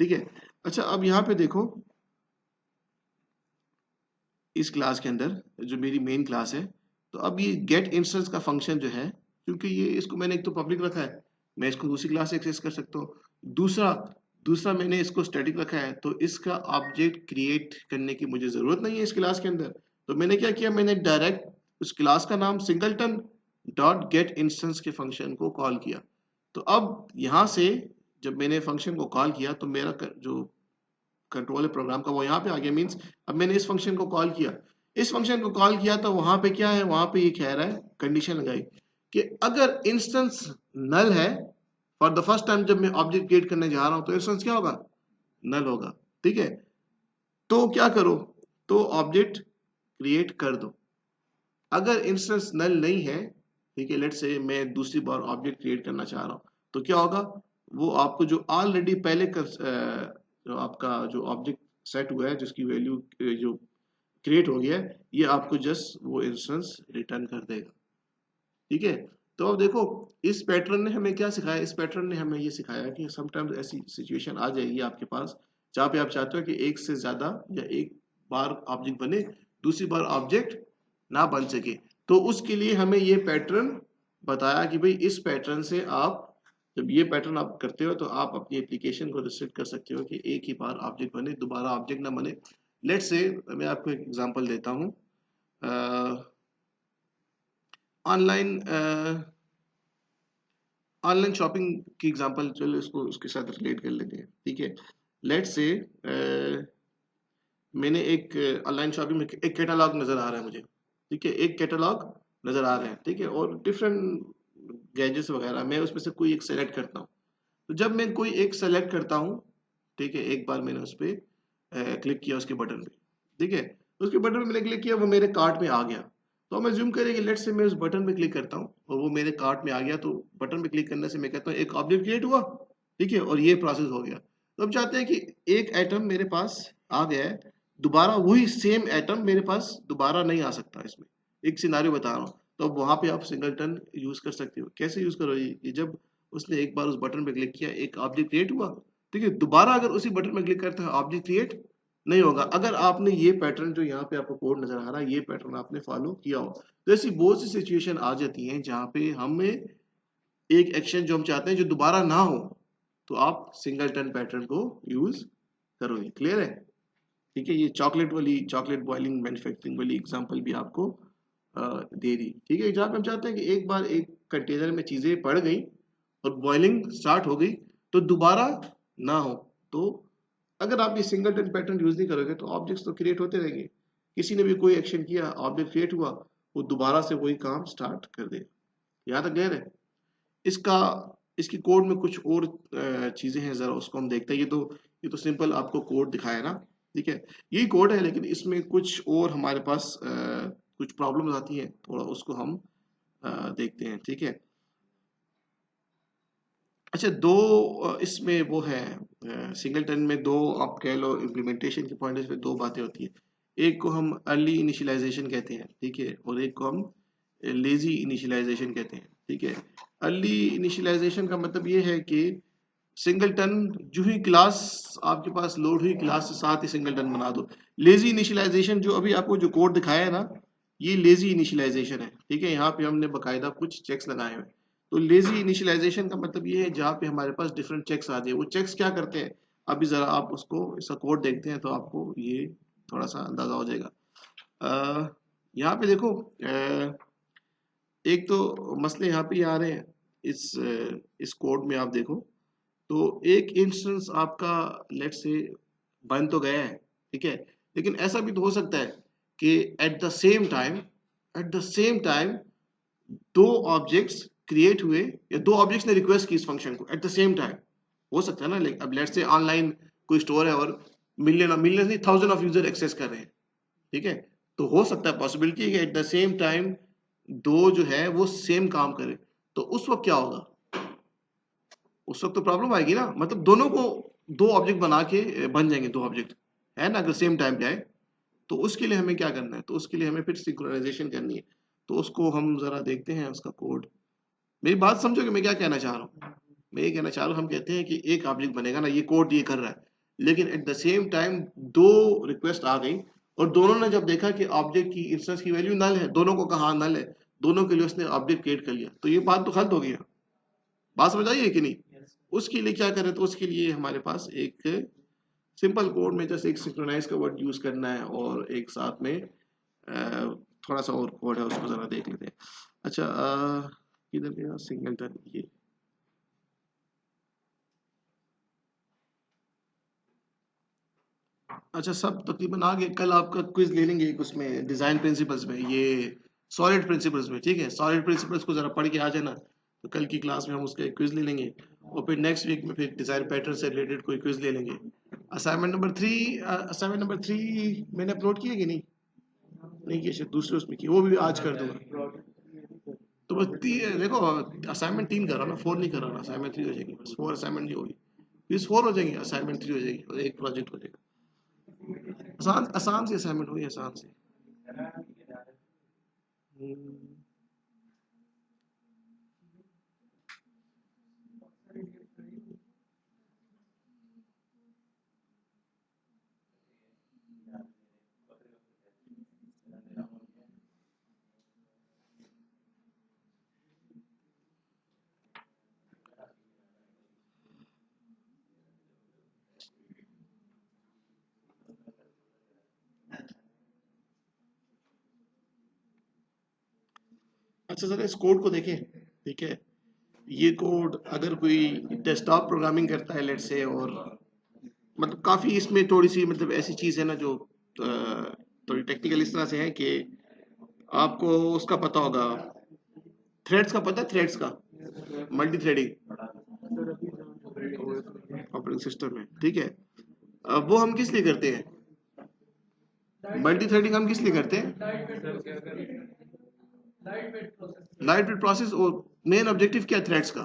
ठीक है, अच्छा अब यहाँ पे देखो इस क्लास के अंदर जो मेरी मेन क्लास है, तो अब ये गेट इंस्टेंस का फंक्शन जो है, क्योंकि ये इसको मैंने एक तो पब्लिक रखा है, मैं इसको दूसरी क्लास से एक्सेस कर सकता हूँ। दूसरा दूसरा मैंने इसको स्टैटिक रखा है, तो इसका ऑब्जेक्ट क्रिएट करने की मुझे जरूरत नहीं है इस क्लास के अंदर। तो मैंने क्या किया, मैंने डायरेक्ट उस क्लास का नाम सिंगलटन डॉट गेट इंस्टेंस के फंक्शन को कॉल किया। तो अब यहाँ से जब मैंने फंक्शन को कॉल किया तो मेरा जो कंट्रोल है प्रोग्राम का वो यहाँ पे आ गया। मीन्स अब मैंने इस फंक्शन को कॉल किया, इस फंक्शन को कॉल किया तो वहां पे क्या है? वहां पे ये कह रहा है, कंडीशन लगाई कि अगर इंस्टेंस नल है, फॉर द फर्स्ट टाइम जब मैं ऑब्जेक्ट क्रिएट करने जा रहा हूं तो इंस्टेंस क्या होगा? नल होगा। ठीक है, तो क्या करो? तो ऑब्जेक्ट क्रिएट कर दो। अगर इंस्टेंस नल नहीं है, ठीक है, लेट से मैं दूसरी बार ऑब्जेक्ट क्रिएट करना चाह रहा हूं, तो क्या होगा? वो आपको जो ऑलरेडी पहले जो आपका जो ऑब्जेक्ट सेट हुआ है, जिसकी वैल्यू जो क्रिएट हो गया है, ये आपको जस्ट वो इंस्टेंस रिटर्न कर देगा। ठीक है, तो अब देखो इस पैटर्न ने हमें क्या सिखाया? इस पैटर्न ने हमें ये सिखाया कि समटाइम्स ऐसी सिचुएशन आ जाएगी आपके पास जहाँ पे आप चाहते हो कि एक से ज्यादा या एक बार ऑब्जेक्ट बने, दूसरी बार ऑब्जेक्ट ना बन सके। तो उसके लिए हमें ये पैटर्न बताया कि भाई इस पैटर्न से आप, जब ये पैटर्न आप करते हो तो आप अपनी एप्लीकेशन को रिस्ट्रिक्ट कर सकते हो कि एक ही बार ऑब्जेक्ट बने, दोबारा ऑब्जेक्ट ना बने। लेट्स से मैं आपको एक एग्जांपल देता हूँ, ऑनलाइन ऑनलाइन शॉपिंग की एग्जांपल, चलो इसको उसके साथ रिलेट कर लेते हैं। ठीक है, लेट्स से मैंने एक ऑनलाइन शॉपिंग में एक कैटलॉग नजर आ रहा है मुझे। ठीक है, एक कैटलॉग नजर आ रहा है, ठीक है, और डिफरेंट गैजेट्स वगैरह, मैं उसमें से कोई एक सेलेक्ट करता हूँ। तो जब मैं कोई एक सेलेक्ट करता हूँ, ठीक है, एक बार मैंने उस पर क्लिक किया उसके बटन पे, ठीक है, उसके बटन पे मैंने क्लिक किया, वो मेरे कार्ट में आ गया। तो हम ज्यूम करें कि लेट से मैं उस बटन पे क्लिक करता हूँ और वो मेरे कार्ट में आ गया, तो बटन पे क्लिक करने से मैं कहता हूँ एक ऑब्जेक्ट क्रिएट हुआ, ठीक है, और ये प्रोसेस हो गया। तो हम चाहते हैं कि एक एटम मेरे पास आ गया है, दोबारा वही सेम एटम मेरे पास दोबारा नहीं आ सकता। इसमें एक सिनारियो बता रहा हूँ, तो अब वहां पे आप सिंगलटन यूज कर सकते हो। कैसे यूज करो? ये जब उसने एक बार उस बटन पे क्लिक किया, एक ऑब्जेक्ट क्रिएट हुआ, ठीक है, दोबारा अगर उसी बटन पे क्लिक करते हैं ऑब्जेक्ट क्रिएट नहीं होगा, अगर आपने ये पैटर्न जो यहाँ पे आपको कोड नजर आ रहा है, ये पैटर्न आपने फॉलो किया हो। तो ऐसी बहुत सी सिचुएशन आ जाती हैं जहाँ पे हमें एक एक्शन जो हम चाहते हैं जो दोबारा ना हो, तो आप सिंगलटन पैटर्न को यूज करोगे। क्लियर है? ठीक है, ये चॉकलेट वाली, चॉकलेट बॉइलिंग मैन्युफैक्चरिंग वाली एग्जांपल भी आपको दे दी। ठीक है, जहाँ पे हम चाहते हैं कि एक बार एक कंटेनर में चीजें पड़ गई और बॉइलिंग स्टार्ट हो गई तो दोबारा ना हो, तो अगर आप ये सिंगलटन पैटर्न यूज नहीं करोगे तो ऑब्जेक्ट्स तो क्रिएट होते रहेंगे। किसी ने भी कोई एक्शन किया, ऑब्जेक्ट क्रिएट हुआ, वो दोबारा से वही काम स्टार्ट कर देगा। यहाँ तक क्लियर है? इसका इसकी कोड में कुछ और चीजें हैं, जरा उसको हम देखते हैं। ये तो सिंपल आपको कोड दिखाया ना, ठीक है, यही कोड है, लेकिन इसमें कुछ और हमारे पास कुछ प्रॉब्लम्स आती हैं, थोड़ा उसको हम देखते हैं। ठीक है, अच्छा, दो इसमें वो है, सिंगलटन में दो, आप कह लो इम्प्लीमेंटेशन के पॉइंट पे दो बातें होती है। एक को हम अर्ली इनिशियलाइजेशन कहते हैं, ठीक है, और एक को हम लेजी इनिशियलाइजेशन कहते हैं। ठीक है, अर्ली इनिशियलाइजेशन का मतलब ये है कि सिंगलटन जो ही क्लास आपके पास लोड हुई, क्लास के साथ ही सिंगलटन बना दो। लेजी इनिशियलाइजेशन जो अभी आपको जो कोड दिखाया है ना, ये लेजी इनिशियलाइजेशन है। ठीक है, यहाँ पे हमने बकायदा कुछ चेक्स लगाए हुए हैं। तो लेजी इनिशियलाइजेशन का मतलब ये है जहाँ पे हमारे पास डिफरेंट चेक्स आ जाए। वो चेक्स क्या करते हैं, अभी जरा आप उसको इसका कोड देखते हैं तो आपको ये थोड़ा सा अंदाजा हो जाएगा। यहाँ पे देखो, एक तो मसले यहाँ पे आ रहे हैं इस कोड में। आप देखो तो एक इंस्टेंस आपका लेट से बन तो गया है, ठीक है, लेकिन ऐसा भी तो हो सकता है कि एट द सेम टाइम दो ऑब्जेक्ट्स क्रिएट हुए, या दो ऑब्जेक्ट्स ने रिक्वेस्ट की इस फंक्शन को एट द सेम टाइम। हो सकता है ना, लाइक अब लेट से ऑनलाइन कोई स्टोर है और मिलियन मिलियन नहीं, थाउजेंड ऑफ यूजर एक्सेस कर रहे हैं। ठीक है, तो हो सकता है पॉसिबिलिटी है कि एट द सेम टाइम दो जो है वो सेम काम करे। तो उस वक्त क्या होगा? उस वक्त तो प्रॉब्लम आएगी ना, मतलब दोनों को दो ऑब्जेक्ट बना के बन जाएंगे दो ऑब्जेक्ट, है ना, अगर सेम टाइम पे आए। तो उसके लिए हमें क्या करना है? तो उसके लिए हमें फिर सिंक्रोनाइजेशन करनी है। तो उसको हम जरा देखते हैं उसका कोड। मेरी बात समझो कि मैं क्या कहना चाह रहा हूँ। मैं ये कहना चाह रहा हूँ, हम कहते हैं कि एक ऑब्जेक्ट बनेगा ना, ये कोड ये कर रहा है, लेकिन एट द सेम टाइम दो रिक्वेस्ट आ गई और दोनों ने जब देखा कि ऑब्जेक्ट की इंस्टेंस की वैल्यू नल है, दोनों को कहा नल है, दोनों के लिए उसने ऑब्जेक्ट क्रिएट कर लिया, तो ये बात तो हल हो गई। बात समझ आई है कि नहीं? उसके लिए क्या करें? तो उसके लिए हमारे पास एक सिंपल कोड में जैसे एक सिंक्रोनाइज का वर्ड यूज करना है, और एक साथ में थोड़ा सा और कोड है, उसको जरा देख लेते हैं। अच्छा, किधर गया सिंगलटन? ये अच्छा, सब तकरीबन आ गए। कल आपका क्विज ले लेंगे एक, उसमें डिजाइन प्रिंसिपल्स में, ये सॉलिड प्रिंसिपल्स में। ठीक है, सॉलिड प्रिंसिपल्स को जरा पढ़ के आ जाना, तो कल की क्लास में हम उसका एक क्विज ले लेंगे, और फिर नेक्स्ट वीक में फिर डिजाइन पैटर्न से रिलेटेड कोई क्विज ले लेंगे। असाइनमेंट नंबर 3 मैंने अपलोड किया कि नहीं? नहीं किया शायद, दूसरे उसमें की, वो भी आज कर दूंगा। तो बस देखो, असाइनमेंट 3 कर रहा हूँ ना, 4 नहीं कर रहा ना, असाइनमेंट 3 हो जाएगी, बस 4 असाइनमेंट नहीं होगी, फिर 4 हो जाएंगे, असाइनमेंट 3 हो जाएगी, और एक प्रोजेक्ट हो जाएगा। आसान आसान सी असाइनमेंट हुई, आसान से। हम्म, अच्छा, जरा इस कोड को देखें। ठीक है, ये कोड अगर कोई डेस्कटॉप प्रोग्रामिंग करता है लेट से, और मतलब काफी इसमें थोड़ी सी मतलब ऐसी चीज है ना जो थोड़ी टेक्निकल इस तरह से है कि आपको उसका पता होगा, थ्रेड्स का पता है, थ्रेड्स का मल्टी थ्रेडिंग ऑपरेटिंग सिस्टम में। ठीक है, अब वो हम किस लिए करते हैं? मल्टी थ्रेडिंग हम किस लिए करते हैं? लाइट वेट प्रोसेस, और मेन ऑब्जेक्टिव क्या है थ्रेड्स का?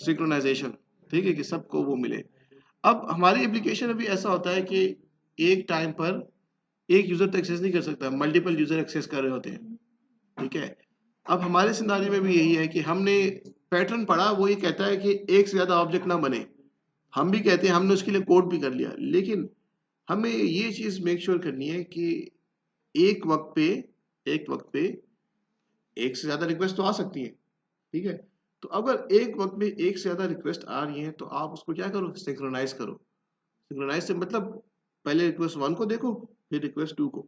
सिंक्रोनाइजेशन। ठीक है, कि सबको वो मिले। अब हमारी एप्लीकेशन अभी ऐसा होता है कि एक टाइम पर एक यूजर तो एक्सेस नहीं कर सकता, मल्टीपल यूजर एक्सेस कर रहे होते हैं। ठीक है, अब हमारे सिनारियो में भी यही है कि हमने पैटर्न पढ़ा, वो ये कहता है कि एक से ज्यादा ऑब्जेक्ट ना बने। हम भी कहते हैं, हमने उसके लिए कोड भी कर लिया, लेकिन हमें ये चीज मेक श्योर करनी है कि एक वक्त पे एक वक्त पे एक से ज्यादा रिक्वेस्ट तो आ सकती है। ठीक है, तो अगर एक वक्त में एक से ज्यादा रिक्वेस्ट आ रही है तो आप उसको क्या करो, सिंक्रोनाइज करो। सिंक्रोनाइज से मतलब पहले रिक्वेस्ट 1 को देखो, फिर रिक्वेस्ट 2 को।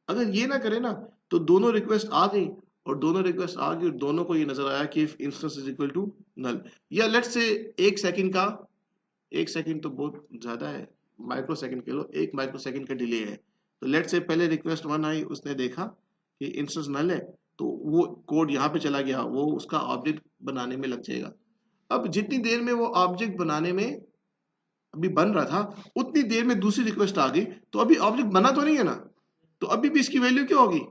अगर ये ना करे ना, तो दोनों रिक्वेस्ट आ गई और दोनों रिक्वेस्ट आ गई और दोनों को ये नजर आया कि instance is equal to null, या लेट्स से एक सेकंड का, एक सेकंड तो बहुत ज्यादा है, माइक्रो सेकंड के लो, एक माइक्रो सेकंड का डिले है। तो लेट से पहले रिक्वेस्ट 1 आई, उसने देखा कि इंस्टेंस नल है, तो वो कोड यहाँ पे चला गया, वो उसका ऑब्जेक्ट बनाने में लग जाएगा। अब जितनी देर में वो ऑब्जेक्ट बनाने में अभी बन रहा था, उतनी देर में दूसरी रिक्वेस्ट आ गई, तो अभी ऑब्जेक्ट बना तो नहीं है ना, तो अभी भी इसकी वैल्यू क्या होगी,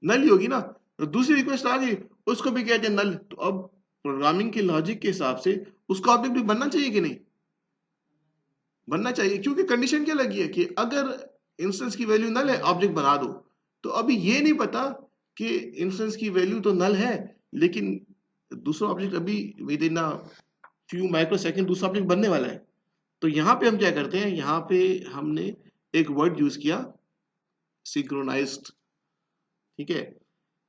नल ही होगी ना। तो दूसरी रिक्वेस्ट आ गई, उसको भी कहते हैं नल, तो अब प्रोग्रामिंग के लॉजिक के हिसाब से उसका ऑब्जेक्ट भी बनना चाहिए कि नहीं, बनना चाहिए, क्योंकि कंडीशन क्या लगी है कि अगर इंस्टेंस की वैल्यू नल है ऑब्जेक्ट बना दो। तो अभी ये नहीं पता कि इंस्टेंस की वैल्यू तो नल है, लेकिन दूसरा ऑब्जेक्ट अभी with in few micro second दूसरा ऑब्जेक्ट बनने वाला है। तो यहाँ पे हम क्या करते हैं, यहाँ पे हमने एक वर्ड यूज किया, सिंक्रोनाइज्ड। ठीक है,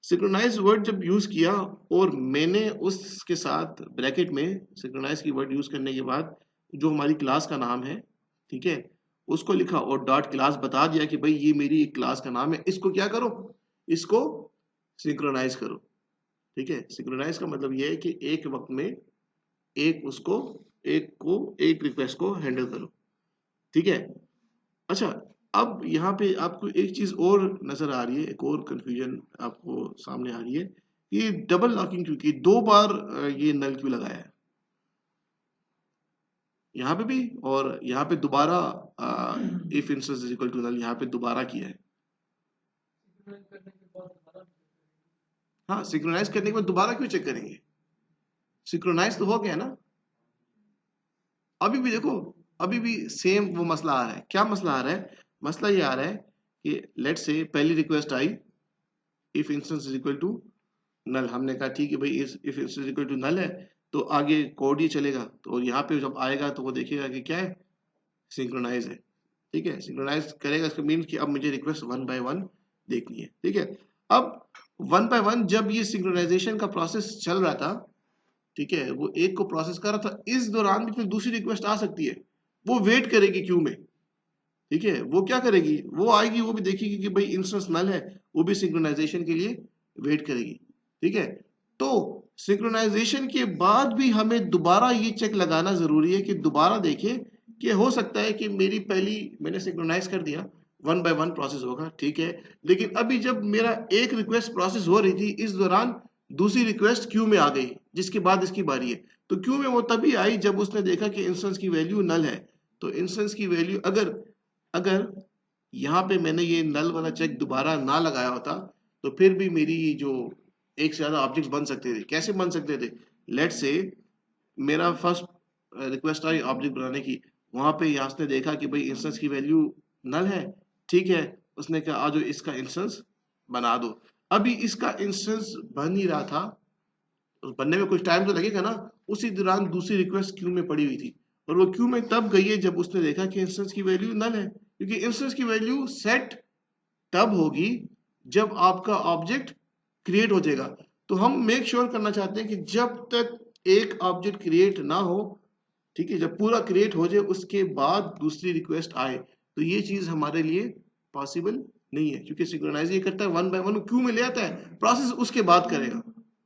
सिंक्रोनाइज वर्ड जब यूज किया और मैंने उसके साथ ब्रैकेट में सिंक्रोनाइज की वर्ड यूज करने के बाद जो हमारी क्लास का नाम है, ठीक है, उसको लिखा और डॉट क्लास बता दिया कि भाई ये मेरी एक क्लास का नाम है, इसको क्या करो, इसको सिंक्रोनाइज करो। ठीक है, सिंक्रोनाइज का मतलब ये है कि एक वक्त में एक उसको एक रिक्वेस्ट को हैंडल करो। ठीक है, अच्छा, अब यहाँ पे आपको एक चीज और नजर आ रही है, एक और कंफ्यूजन आपको सामने आ रही है, ये डबल लॉकिंग क्यों की, दो बार ये नल क्यों लगाया है यहाँ पे भी, और यहाँ पे दोबारा if instance is equal to null यहाँ पे दोबारा किया है। हाँ, सिंक्रोनाइज करने के बाद दोबारा क्यों चेक करेंगे, सिंक्रोनाइज तो हो गया ना। अभी भी देखो, अभी भी सेम वो मसला आ रहा है। क्या मसला आ रहा है, मसला ये आ रहा है कि लेट से पहली रिक्वेस्ट आई, if instance is equal to null, हमने कहा ठीक है भाई if instance equal to null है, तो आगे कोड ही चलेगा, तो यहाँ पे जब आएगा तो वो देखेगा कि क्या है, सिंक्रोनाइज है। ठीक है, सिंक्रोनाइज करेगा, इसका मीन कि अब मुझे रिक्वेस्ट 1 बाय 1 देखनी है। ठीक है, अब 1 बाय 1 जब ये सिंक्रोनाइजेशन का प्रोसेस चल रहा था, ठीक है, वो एक को प्रोसेस कर रहा था, इस दौरान भी फिर दूसरी रिक्वेस्ट आ सकती है, वो वेट करेगी क्यू में। ठीक है, वो क्या करेगी, वो आएगी, वो भी देखेगी कि भाई इंस्टेंस नल है, वो भी सिंक्रोनाइजेशन के लिए वेट करेगी। ठीक है, तो सिंक्रोनाइजेशन के बाद भी हमें दोबारा ये चेक लगाना जरूरी है कि दोबारा देखें कि हो सकता है कि मेरी पहली मैंने सिंक्रोनाइज कर दिया, 1 बाय 1 प्रोसेस होगा, ठीक है, लेकिन अभी जब मेरा एक रिक्वेस्ट प्रोसेस हो रही थी, इस दौरान दूसरी रिक्वेस्ट क्यू में आ गई, जिसके बाद इसकी बारी है, तो क्यू में वो तभी आई जब उसने देखा कि इंस्टेंस की वैल्यू नल है। तो इंस्टेंस की वैल्यू अगर अगर यहाँ पे मैंने ये नल वाला चेक दोबारा ना लगाया होता, तो फिर भी मेरी जो एक से ज्यादा ऑब्जेक्ट्स बन सकते थे। कैसे बन सकते थे, लेट से मेरा फर्स्ट रिक्वेस्ट आई ऑब्जेक्ट बनाने की, वहां पे यास ने देखा कि भाई इंस्टेंस की वैल्यू नल है, ठीक है, उसने कहा आज इसका इंस्टेंस बना दो। अभी इसका इंस्टेंस बन ही रहा था, उस बनने में कुछ टाइम तो लगेगा ना, उसी दौरान दूसरी रिक्वेस्ट क्यू में पड़ी हुई थी, और वो क्यू में तब गई है जब उसने देखा कि इंस्टेंस की वैल्यू नल है, क्योंकि इंस्टेंस की वैल्यू सेट तब होगी जब आपका ऑब्जेक्ट क्रिएट हो जाएगा। तो हम मेक श्योर करना चाहते हैं कि जब तक एक ऑब्जेक्ट क्रिएट ना हो, ठीक है, जब पूरा क्रिएट हो जाए उसके बाद दूसरी रिक्वेस्ट आए, तो ये चीज हमारे लिए पॉसिबल नहीं है, क्योंकि सिंक्रोनाइज ये करता है 1 बाय 1 क्यू में ले आता है, प्रोसेस उसके बाद करेगा।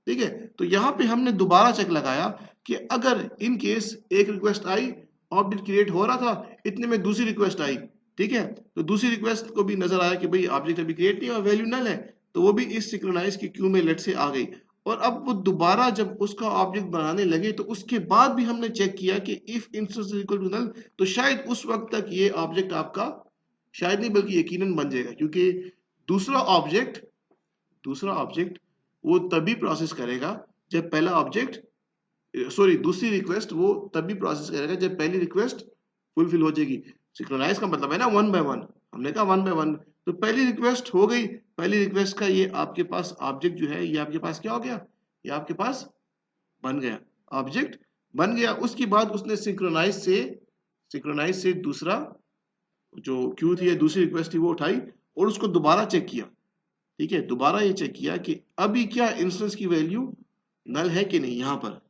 ठीक है, तो यहाँ पे हमने दोबारा चेक लगाया कि अगर इन केस एक रिक्वेस्ट आई, ऑब्जेक्ट क्रिएट हो रहा था, इतने में दूसरी रिक्वेस्ट आई, ठीक है, तो दूसरी रिक्वेस्ट को भी नजर आया कि भाई ऑब्जेक्ट अभी क्रिएट नहीं और वैल्यू नल है, तो वो भी इस सिंक्रोनाइज की क्यू में लेट से आ गई। और अब वो दोबारा जब उसका ऑब्जेक्ट बनाने लगे, तो उसके बाद भी हमने चेक किया कि if instance equal to null, तो शायद उस वक्त तक ये ऑब्जेक्ट आपका, शायद नहीं बल्कि यकीनन बन जाएगा, क्योंकि दूसरा ऑब्जेक्ट वो तभी प्रोसेस करेगा जब पहला ऑब्जेक्ट सॉरी दूसरी रिक्वेस्ट वो तभी प्रोसेस करेगा जब पहली रिक्वेस्ट फुलफिल हो जाएगी। सिंक्रोनाइज का मतलब है ना वन बाय वन, हमने कहा वन बाय वन। तो पहली रिक्वेस्ट हो गई, पहली रिक्वेस्ट का ये आपके पास ऑब्जेक्ट जो है ये आपके पास क्या हो गया, ये आपके पास बन गया, ऑब्जेक्ट बन गया। उसके बाद उसने सिंक्रोनाइज से दूसरा जो क्यू थी या दूसरी रिक्वेस्ट थी वो उठाई और उसको दोबारा चेक किया। ठीक है, दोबारा ये चेक किया कि अभी क्या इंस्टेंस की वैल्यू नल है कि नहीं। यहां पर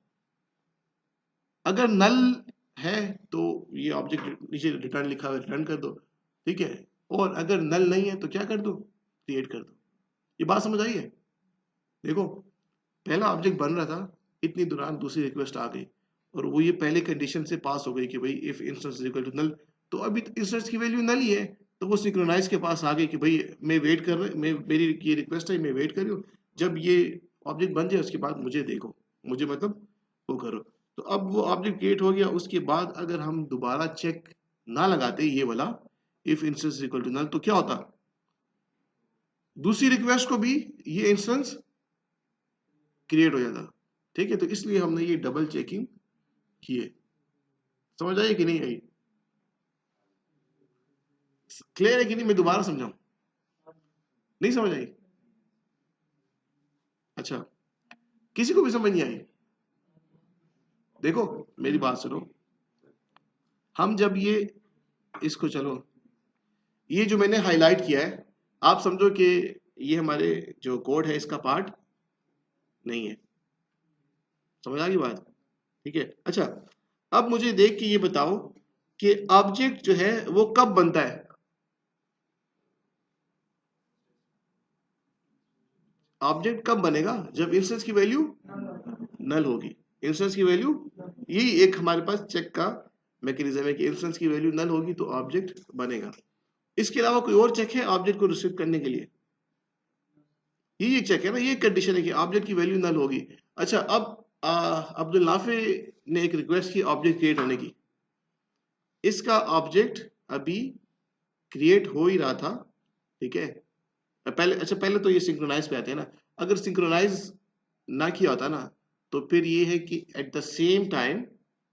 अगर नल है तो ये ऑब्जेक्ट नीचे रिटर्न लिखा हुआ रिटर्न कर दो। ठीक है, और अगर नल नहीं है तो क्या कर दो, क्रिएट कर दो। ये बात समझ आई है? देखो पहला ऑब्जेक्ट बन रहा था, इतनी दौरान दूसरी रिक्वेस्ट आ गई और वो ये पहले कंडीशन से पास हो गई कि भाई if instance is equal to null, तो अभी इंस्टेंस की वैल्यू नल ही है। तो वो सिंक्रोनाइज के पास आ गई कि भाई मैं वेट कर रहा, मैं मेरी ये रिक्वेस्ट है, मैं वेट कर रही हूँ, जब ये ऑब्जेक्ट बन जाए उसके बाद मुझे देखो, मुझे मतलब वो करो। तो अब वो ऑब्जेक्ट क्रिएट हो गया, उसके बाद अगर हम दोबारा चेक ना लगाते ये वाला if instance equal to null, तो क्या होता, दूसरी रिक्वेस्ट को भी ये इंस्टेंस क्रिएट हो जाता। ठीक है, तो इसलिए हमने ये डबल चेकिंग किए। समझ आई कि नहीं आई? क्लियर है कि नहीं, मैं दोबारा समझाऊं? नहीं समझ आई? अच्छा, किसी को भी समझ नहीं आई? देखो मेरी बात सुनो, हम जब ये इसको चलो, ये जो मैंने हाईलाइट किया है आप समझो कि ये हमारे जो कोड है इसका पार्ट नहीं है। समझ आ गई बात? ठीक है, अच्छा अब मुझे देख के ये बताओ कि ऑब्जेक्ट जो है वो कब बनता है। ऑब्जेक्ट कब बनेगा, जब इंस्टेंस की वैल्यू नल होगी। इंस्टेंस की वैल्यू, यही एक हमारे पास चेक का मैकेनिज्म है कि इंस्टेंस की वैल्यू नल होगी तो ऑब्जेक्ट बनेगा। इसके अलावा कोई और चेक है ऑब्जेक्ट को रिस्ट्रिक्ट करने के लिए? ये चेक है ना, ये कंडीशन है कि ऑब्जेक्ट की वैल्यू नल होगी। अच्छा अब अब्दुल नाफे ने एक रिक्वेस्ट की ऑब्जेक्ट क्रिएट होने की, इसका ऑब्जेक्ट अभी क्रिएट हो ही रहा था। ठीक है, पहले अच्छा पहले तो ये सिंक्रोनाइज पे आते हैं ना, अगर सिंक्रोनाइज ना किया होता ना तो फिर ये है कि एट द सेम टाइम,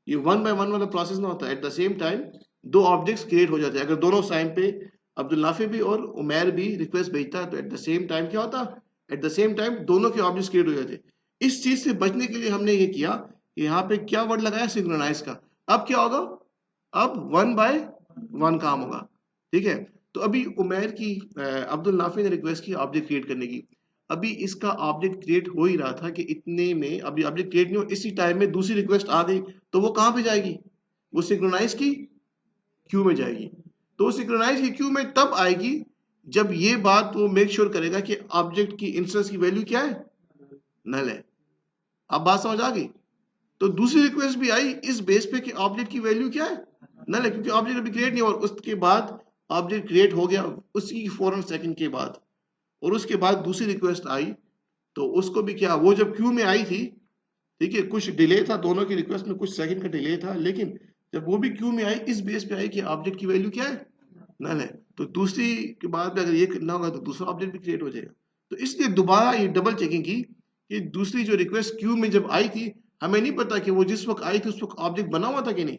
ये वन बाय वन वाला प्रोसेस ना होता, एट द सेम टाइम दो ऑब्जेक्ट्स क्रिएट हो जाते हैं। अगर दोनों टाइम पे अब्दुल नाफे भी और उमैर भी रिक्वेस्ट भेजता है तो एट द सेम टाइम क्या होता, एट द सेम टाइम दोनों के ऑब्जेक्ट्स क्रिएट हो जाते। इस चीज से बचने के लिए हमने ये किया कि यहाँ पे क्या वर्ड लगाया, सिंक्रोनाइज का। अब क्या होगा, अब वन बाय वन काम होगा। ठीक है, तो अभी उमैर की अब्दुल नाफी ने रिक्वेस्ट की ऑब्जेक्ट क्रिएट करने की, अभी इसका ऑब्जेक्ट क्रिएट हो ही रहा था कि इतने में अभी ऑब्जेक्ट क्रिएट नहीं हो, इसी टाइम में दूसरी रिक्वेस्ट आ गई, तो वो कहां पे जाएगी, वो सिंक्रोनाइज की क्यू में जाएगी। तो सिंक्रोनाइज की क्यू में तब आएगी जब ये बात वो मेक श्योर करेगा कि ऑब्जेक्ट की इंस्टेंस की वैल्यू क्या है, नल है। अब बात समझ आ गई? तो दूसरी रिक्वेस्ट भी आई इस बेस पे कि ऑब्जेक्ट की वैल्यू क्या है, नल है, क्योंकि ऑब्जेक्ट अभी क्रिएट नहीं हुआ। उसके बाद ऑब्जेक्ट क्रिएट हो गया उसी फौरन सेकंड के बाद, और उसके बाद दूसरी रिक्वेस्ट आई तो उसको भी क्या, वो जब क्यू में आई थी, ठीक है, कुछ डिले था दोनों की रिक्वेस्ट में, कुछ सेकंड का डिले था, लेकिन जब वो भी क्यू में आई इस बेस पे आई कि ऑब्जेक्ट की वैल्यू क्या है, नल है। तो दूसरी के बाद में अगर ये ना होगा तो दूसरा ऑब्जेक्ट भी क्रिएट हो जाएगा। तो इसलिए दोबारा ये डबल चेकिंग की कि दूसरी जो रिक्वेस्ट क्यू में जब आई थी, हमें नहीं पता कि वो जिस वक्त आई थी उस वक्त ऑब्जेक्ट बना हुआ था कि नहीं।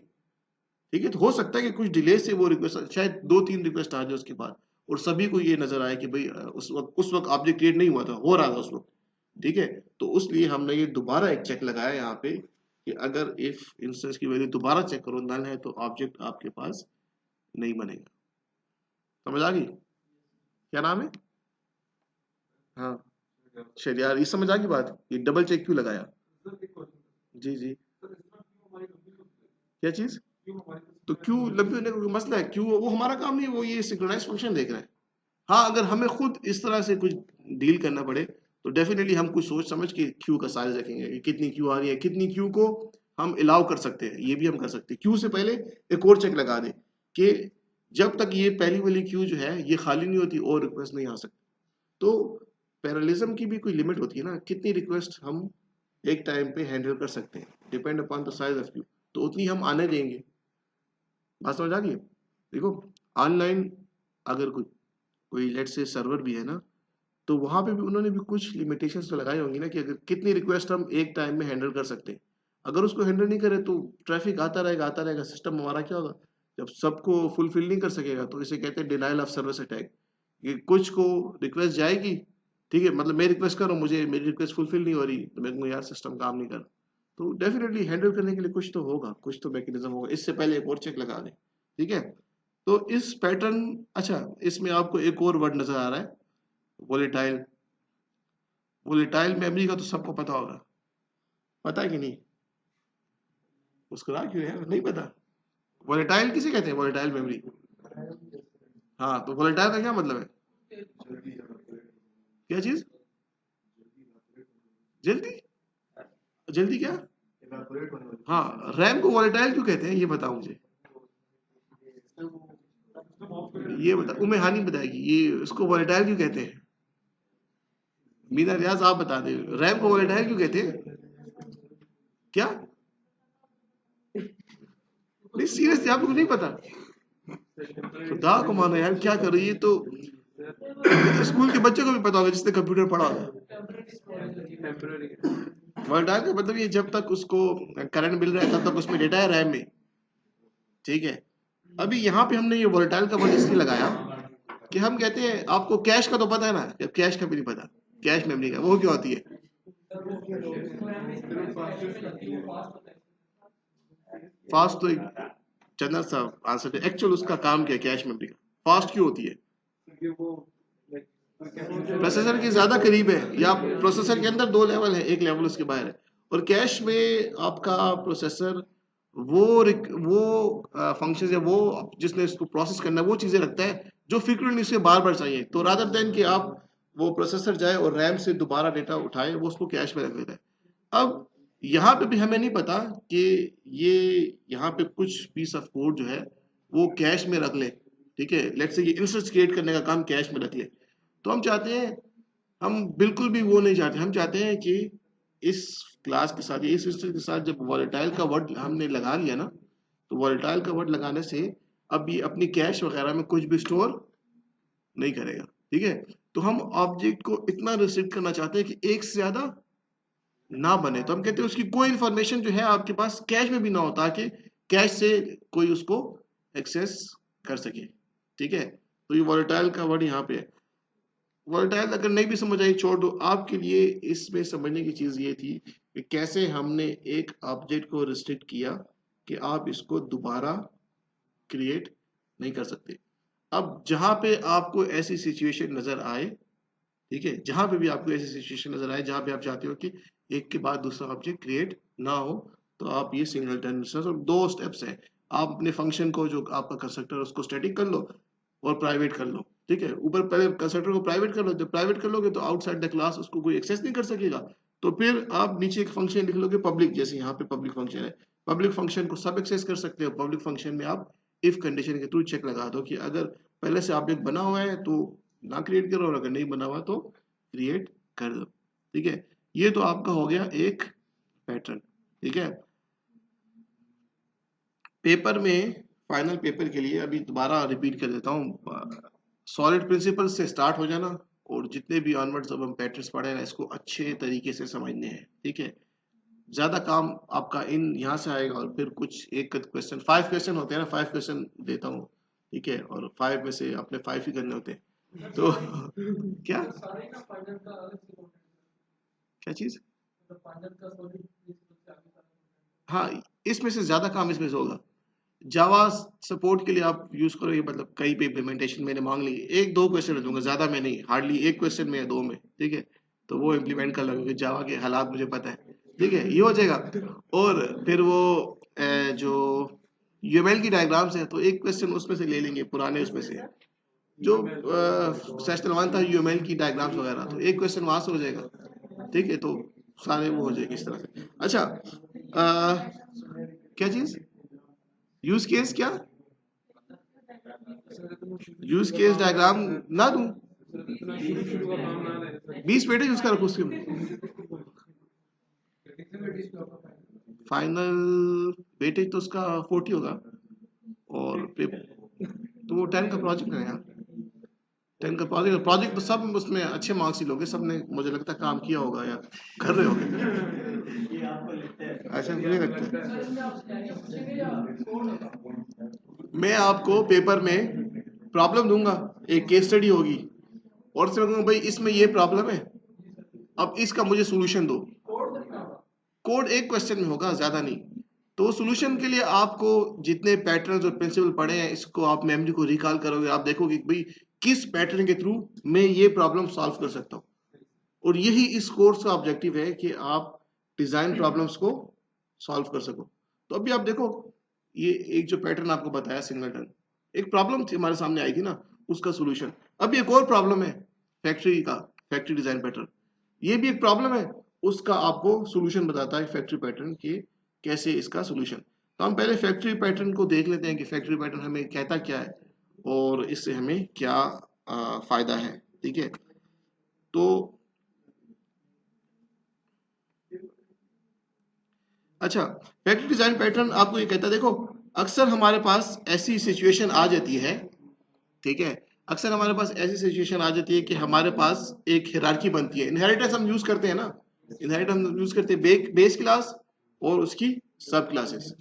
ठीक है, तो हो सकता है कि कुछ डिले से वो रिक्वेस्ट शायद दो तीन रिक्वेस्ट आ जाए उसके बाद, और सभी को ये नजर आए कि भाई उस वक्त ऑब्जेक्ट क्रिएट नहीं हुआ था, हो रहा था उस वक्त। ठीक है, तो उसलिए हमने ये दोबारा एक चेक लगाया यहाँ पे कि अगर इफ इंस्टेंस की वैल्यू दोबारा चेक करो नल है तो ऑब्जेक्ट आपके पास नहीं बनेगा। समझ आ गई? क्या नाम है? हाँ, शरियार, ये समझ आ गई बात, ये डबल चेक क्यों लगाया? जी जी, क्या चीज? तो क्यों लंबी होने का कोई मसला है, क्यों वो हमारा काम नहीं है, वो ये सिंक्रोनाइज फंक्शन देख रहे हैं। हाँ, अगर हमें खुद इस तरह से कुछ डील करना पड़े तो डेफिनेटली हम कुछ सोच समझ के क्यू का साइज रखेंगे कि कितनी क्यू आ रही है, कितनी क्यू को हम अलाउ कर सकते हैं, ये भी हम कर सकते हैं। क्यू से पहले एक और चेक लगा दें कि जब तक ये पहली वाली क्यू जो है ये खाली नहीं होती और रिक्वेस्ट नहीं आ सकती। तो पैरेललिज्म की भी कोई लिमिट होती है ना, कितनी रिक्वेस्ट हम एक टाइम पे हैंडल कर सकते हैं, depend upon the size of Q, तो उतनी हम आने देंगे। बात समझ आ गई? देखो ऑनलाइन अगर कोई लेट से सर्वर भी है ना, तो वहां पे भी उन्होंने भी कुछ लिमिटेशंस तो लगाई होंगी ना कि अगर कितनी रिक्वेस्ट हम एक टाइम में हैंडल कर सकते हैं। अगर उसको हैंडल नहीं करे तो ट्रैफिक आता रहेगा, सिस्टम हमारा क्या होगा, जब सबको फुलफिल नहीं कर सकेगा तो इसे कहते हैं डिनाइल ऑफ सर्विस अटैक। ये कुछ को रिक्वेस्ट जाएगी, ठीक है, मतलब मैं रिक्वेस्ट कर रहा हूँ, मुझे मेरी रिक्वेस्ट फुलफिल नहीं हो रही, तो मैं कहूँ यार सिस्टम काम नहीं कर रहा, तो डेफिनेटली हैंडल करने के लिए कुछ तो होगा, कुछ तो मैकेनिज्म होगा, इससे पहले एक और चेक लगा दें, ठीक है। तो इस पैटर्न, अच्छा इसमें आपको एक और वर्ड नजर आ रहा है, वोलेटाइल। वोलेटाइल मेमोरी का तो सबको पता होगा, पता है कि नहीं, मुस्कुरा क्यों है, नहीं पता। वोलेटाइल किसे कहते हैं, वोलेटाइल मेमोरी। हाँ, तो वोलेटाइल का क्या मतलब है, क्या चीज, जल्दी, जल्दी क्या, हाँ, रैम को वोलेटाइल क्यों कहते हैं ये बताओ मुझे, ये बता, उमे हानि बताएगी ये इसको वोलेटाइल क्यों कहते हैं। मीना रियाज आप बता दे, रैम को वोलेटाइल क्यों कहते हैं, क्या, नहीं सीरियसली आपको नहीं पता, खुदा को मानो यार क्या करो, ये तो स्कूल के बच्चों को भी पता होगा जिसने कंप्यूटर पढ़ा होगा। वोलेटाइल का मतलब ये जब तक उसको करंट मिल रहा है तब तक उसमें डेटा है रैम में, ठीक है। अभी यहाँ पे हमने ये वोलेटाइल का वर्ड इसलिए लगाया कि हम कहते हैं, आपको कैश का तो पता है ना, जब कैश का भी नहीं पता, कैश मेमोरी का वो क्या होती है, फास्ट तो एक जनरल सा आंसर है, एक्चुअल उसका काम क्या है कैश मेमोरी का, फास्ट क्यों होती है, प्रोसेसर के ज्यादा करीब है, या प्रोसेसर के अंदर दो लेवल है, एक लेवल उसके बाहर है, और कैश में आपका प्रोसेसर वो फंक्शन या वो जिसने इसको प्रोसेस करना है वो चीजें रखता है जो फ्रीक्वेंटली उसे बार बार चाहिए, तो रादर देन कि आप वो प्रोसेसर जाए और रैम से दोबारा डेटा उठाए, वो उसको कैश में रख देता है। अब यहाँ पे भी हमें नहीं पता कि ये यहाँ पे कुछ पीस ऑफ कोड जो है वो कैश में रख ले, ठीक है, लेट्स से ये इंस्टेंस क्रिएट करने का काम कैश में रख ले, तो हम चाहते हैं, हम बिल्कुल भी वो नहीं चाहते, हम चाहते हैं कि इस क्लास के साथ, इस इंस्टेंस के साथ जब वॉलेटाइल का वर्ड हमने लगा लिया ना, तो वॉलेटाइल का वर्ड लगाने से अब ये अपनी कैश वगैरह में कुछ भी स्टोर नहीं करेगा, ठीक है। तो हम ऑब्जेक्ट को इतना रिस्ट्रिक्ट करना चाहते हैं कि एक से ज्यादा ना बने, तो हम कहते हैं उसकी कोई इंफॉर्मेशन जो है आपके पास कैश में भी ना हो, ताकि कैश से कोई उसको एक्सेस कर सके, ठीक है। तो ये वॉलेटाइल का वर्ड यहाँ पे है। वॉलेटाइल अगर नहीं भी समझ आई छोड़ दो, आपके लिए इसमें समझने की चीज ये थी कि कैसे हमने एक ऑब्जेक्ट को रिस्ट्रिक्ट किया कि आप इसको दोबारा क्रिएट नहीं कर सकते। अब जहां पे आपको ऐसी सिचुएशन नजर आए, ठीक है, जहां पे भी आपको ऐसी सिचुएशन नजर आए जहां पे आप चाहते हो कि एक के बाद दूसरा ऑब्जेक्ट क्रिएट ना हो, तो आप ये सिंगलटन इंस्टेंस, और दो स्टेप्स हैं, आप अपने फंक्शन को जो आपका कंस्ट्रक्टर उसको स्टैटिक कर लो और प्राइवेट कर लो, ठीक है, ऊपर पहले कंस्ट्रक्टर को प्राइवेट कर लो, जब प्राइवेट कर लोगे तो आउटसाइड द क्लास उसको कोई एक्सेस नहीं कर सकेगा, तो फिर आप नीचे एक फंक्शन लिख लोगे पब्लिक, जैसे यहाँ पे पब्लिक फंक्शन है, पब्लिक फंक्शन को सब एक्सेस कर सकते हो, पब्लिक फंक्शन में आप इफ कंडीशन के थ्रू चेक लगा दो कि अगर पहले से ऑब्जेक्ट बना हुआ है तो ना क्रिएट करो, और अगर नहीं बना हुआ तो क्रिएट कर दो, ठीक है। ये तो आपका हो गया एक पैटर्न, ठीक है। पेपर में, फाइनल पेपर के लिए अभी दोबारा रिपीट कर देता हूँ, सॉलिड प्रिंसिपल से स्टार्ट हो जाना, और जितने भी ऑनवर्ड्स अब हम पैटर्न्स पढ़े ना इसको अच्छे तरीके से समझने हैं, ठीक है। ज्यादा काम आपका इन यहाँ से आएगा, और फिर कुछ एक क्वेश्चन, 5 क्वेश्चन होते हैं ना, 5 क्वेश्चन देता हूँ, ठीक है, और 5 में से अपने 5 ही करने होते हैं, तो क्या, क्या चीज, हाँ, इसमें से ज्यादा काम इसमें से होगा। जावा सपोर्ट के लिए आप यूज करोगे, मतलब कहीं पे इम्प्लीमेंटेशन मैंने मांग ली, एक दो क्वेश्चन दूंगा, ज्यादा मैं नहीं, हार्डली एक क्वेश्चन में या दो में, ठीक है, तो वो इम्प्लीमेंट कर लो क्योंकि जावा के हालात मुझे पता है, ठीक है, ये हो जाएगा। और फिर वो जो यूएमएल की डायग्राम्स है, तो एक क्वेश्चन उसमें से ले लेंगे, पुराने उसमें से जो सेशनल 1 था यूएमएल की डायग्राम्स वगैरह, तो एक क्वेश्चन वहां से हो जाएगा, ठीक है, तो सारे वो हो जाएंगे इस तरह से। अच्छा, क्या चीज, यूज केस क्या, यूज केस डायग्राम ना दूं, 20 पेज यूज कर रखो उसके, फाइनल वेटेज तो उसका 40 होगा, और तो वो 10 का प्रोजेक्ट है यार, 10 का प्रोजेक्ट, प्रोजेक्ट तो सब उसमें अच्छे मार्क्स ही लोगे, सबने मुझे लगता है काम किया होगा या कर रहे होगे, ऐसा मुझे लगता है। मैं आपको पेपर में प्रॉब्लम दूंगा, एक केस स्टडी होगी, और उसमें कहूंगा भाई इसमें ये प्रॉब्लम है, अब इसका मुझे सॉल्यूशन दो। कोड एक क्वेश्चन में होगा, ज्यादा नहीं। तो सॉल्यूशन के लिए आपको जितने पैटर्न्स और प्रिंसिपल पढ़े हैं, इसको आप मेमोरी को रिकॉल करोगे, आप देखोगे कि भाई किस पैटर्न के थ्रू मैं ये प्रॉब्लम सॉल्व कर सकता हूँ। और यही इस कोर्स का ऑब्जेक्टिव है कि आप डिजाइन प्रॉब्लम्स को सॉल्व कर सको। तो अभी आप देखो, ये एक जो पैटर्न आपको बताया सिंगलटन, एक प्रॉब्लम थी हमारे सामने आई थी ना, उसका सॉल्यूशन। अब एक और प्रॉब्लम है फैक्ट्री का, फैक्ट्री डिजाइन पैटर्न, ये भी एक प्रॉब्लम है, उसका आपको सॉल्यूशन बताता है फैक्ट्री पैटर्न की कैसे इसका सॉल्यूशन। तो हम पहले फैक्ट्री पैटर्न को देख लेते हैं कि फैक्ट्री पैटर्न हमें कहता क्या है और इससे हमें क्या फायदा है। ठीक है, तो अच्छा, फैक्ट्री डिजाइन पैटर्न आपको ये कहता है, देखो अक्सर हमारे पास ऐसी सिचुएशन आ जाती है, ठीक है, अक्सर हमारे पास ऐसी सिचुएशन आ जाती है कि हमारे पास एक हियरार्की बनती है। इनहेरिटेंस हम यूज करते हैं ना, इनहेरिटेंस हम यूज करते हैं बेस क्लास और उसकी सब क्लासेस।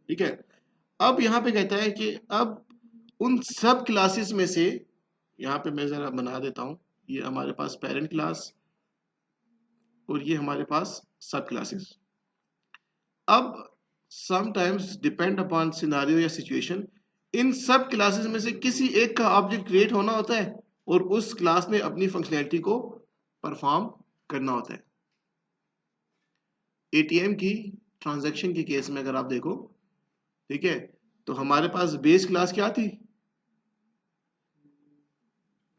ठीक है, अब यहाँ पे कहता है कि अब उन सब क्लासेस में से, यहाँ पे मैं जरा बना देता हूँ, ये हमारे पास पेरेंट क्लास और ये हमारे पास सब क्लासेस। अब समटाइम्स डिपेंड अपॉन सिनारियो या सिचुएशन, इन सब क्लासेस में से किसी एक का ऑब्जेक्ट क्रिएट होना होता है और उस क्लास ने अपनी फंक्शनैलिटी को परफॉर्म करना होता है। एटीएम की ट्रांजैक्शन के केस में अगर आप देखो, ठीक है, तो हमारे पास बेस क्लास क्या थी,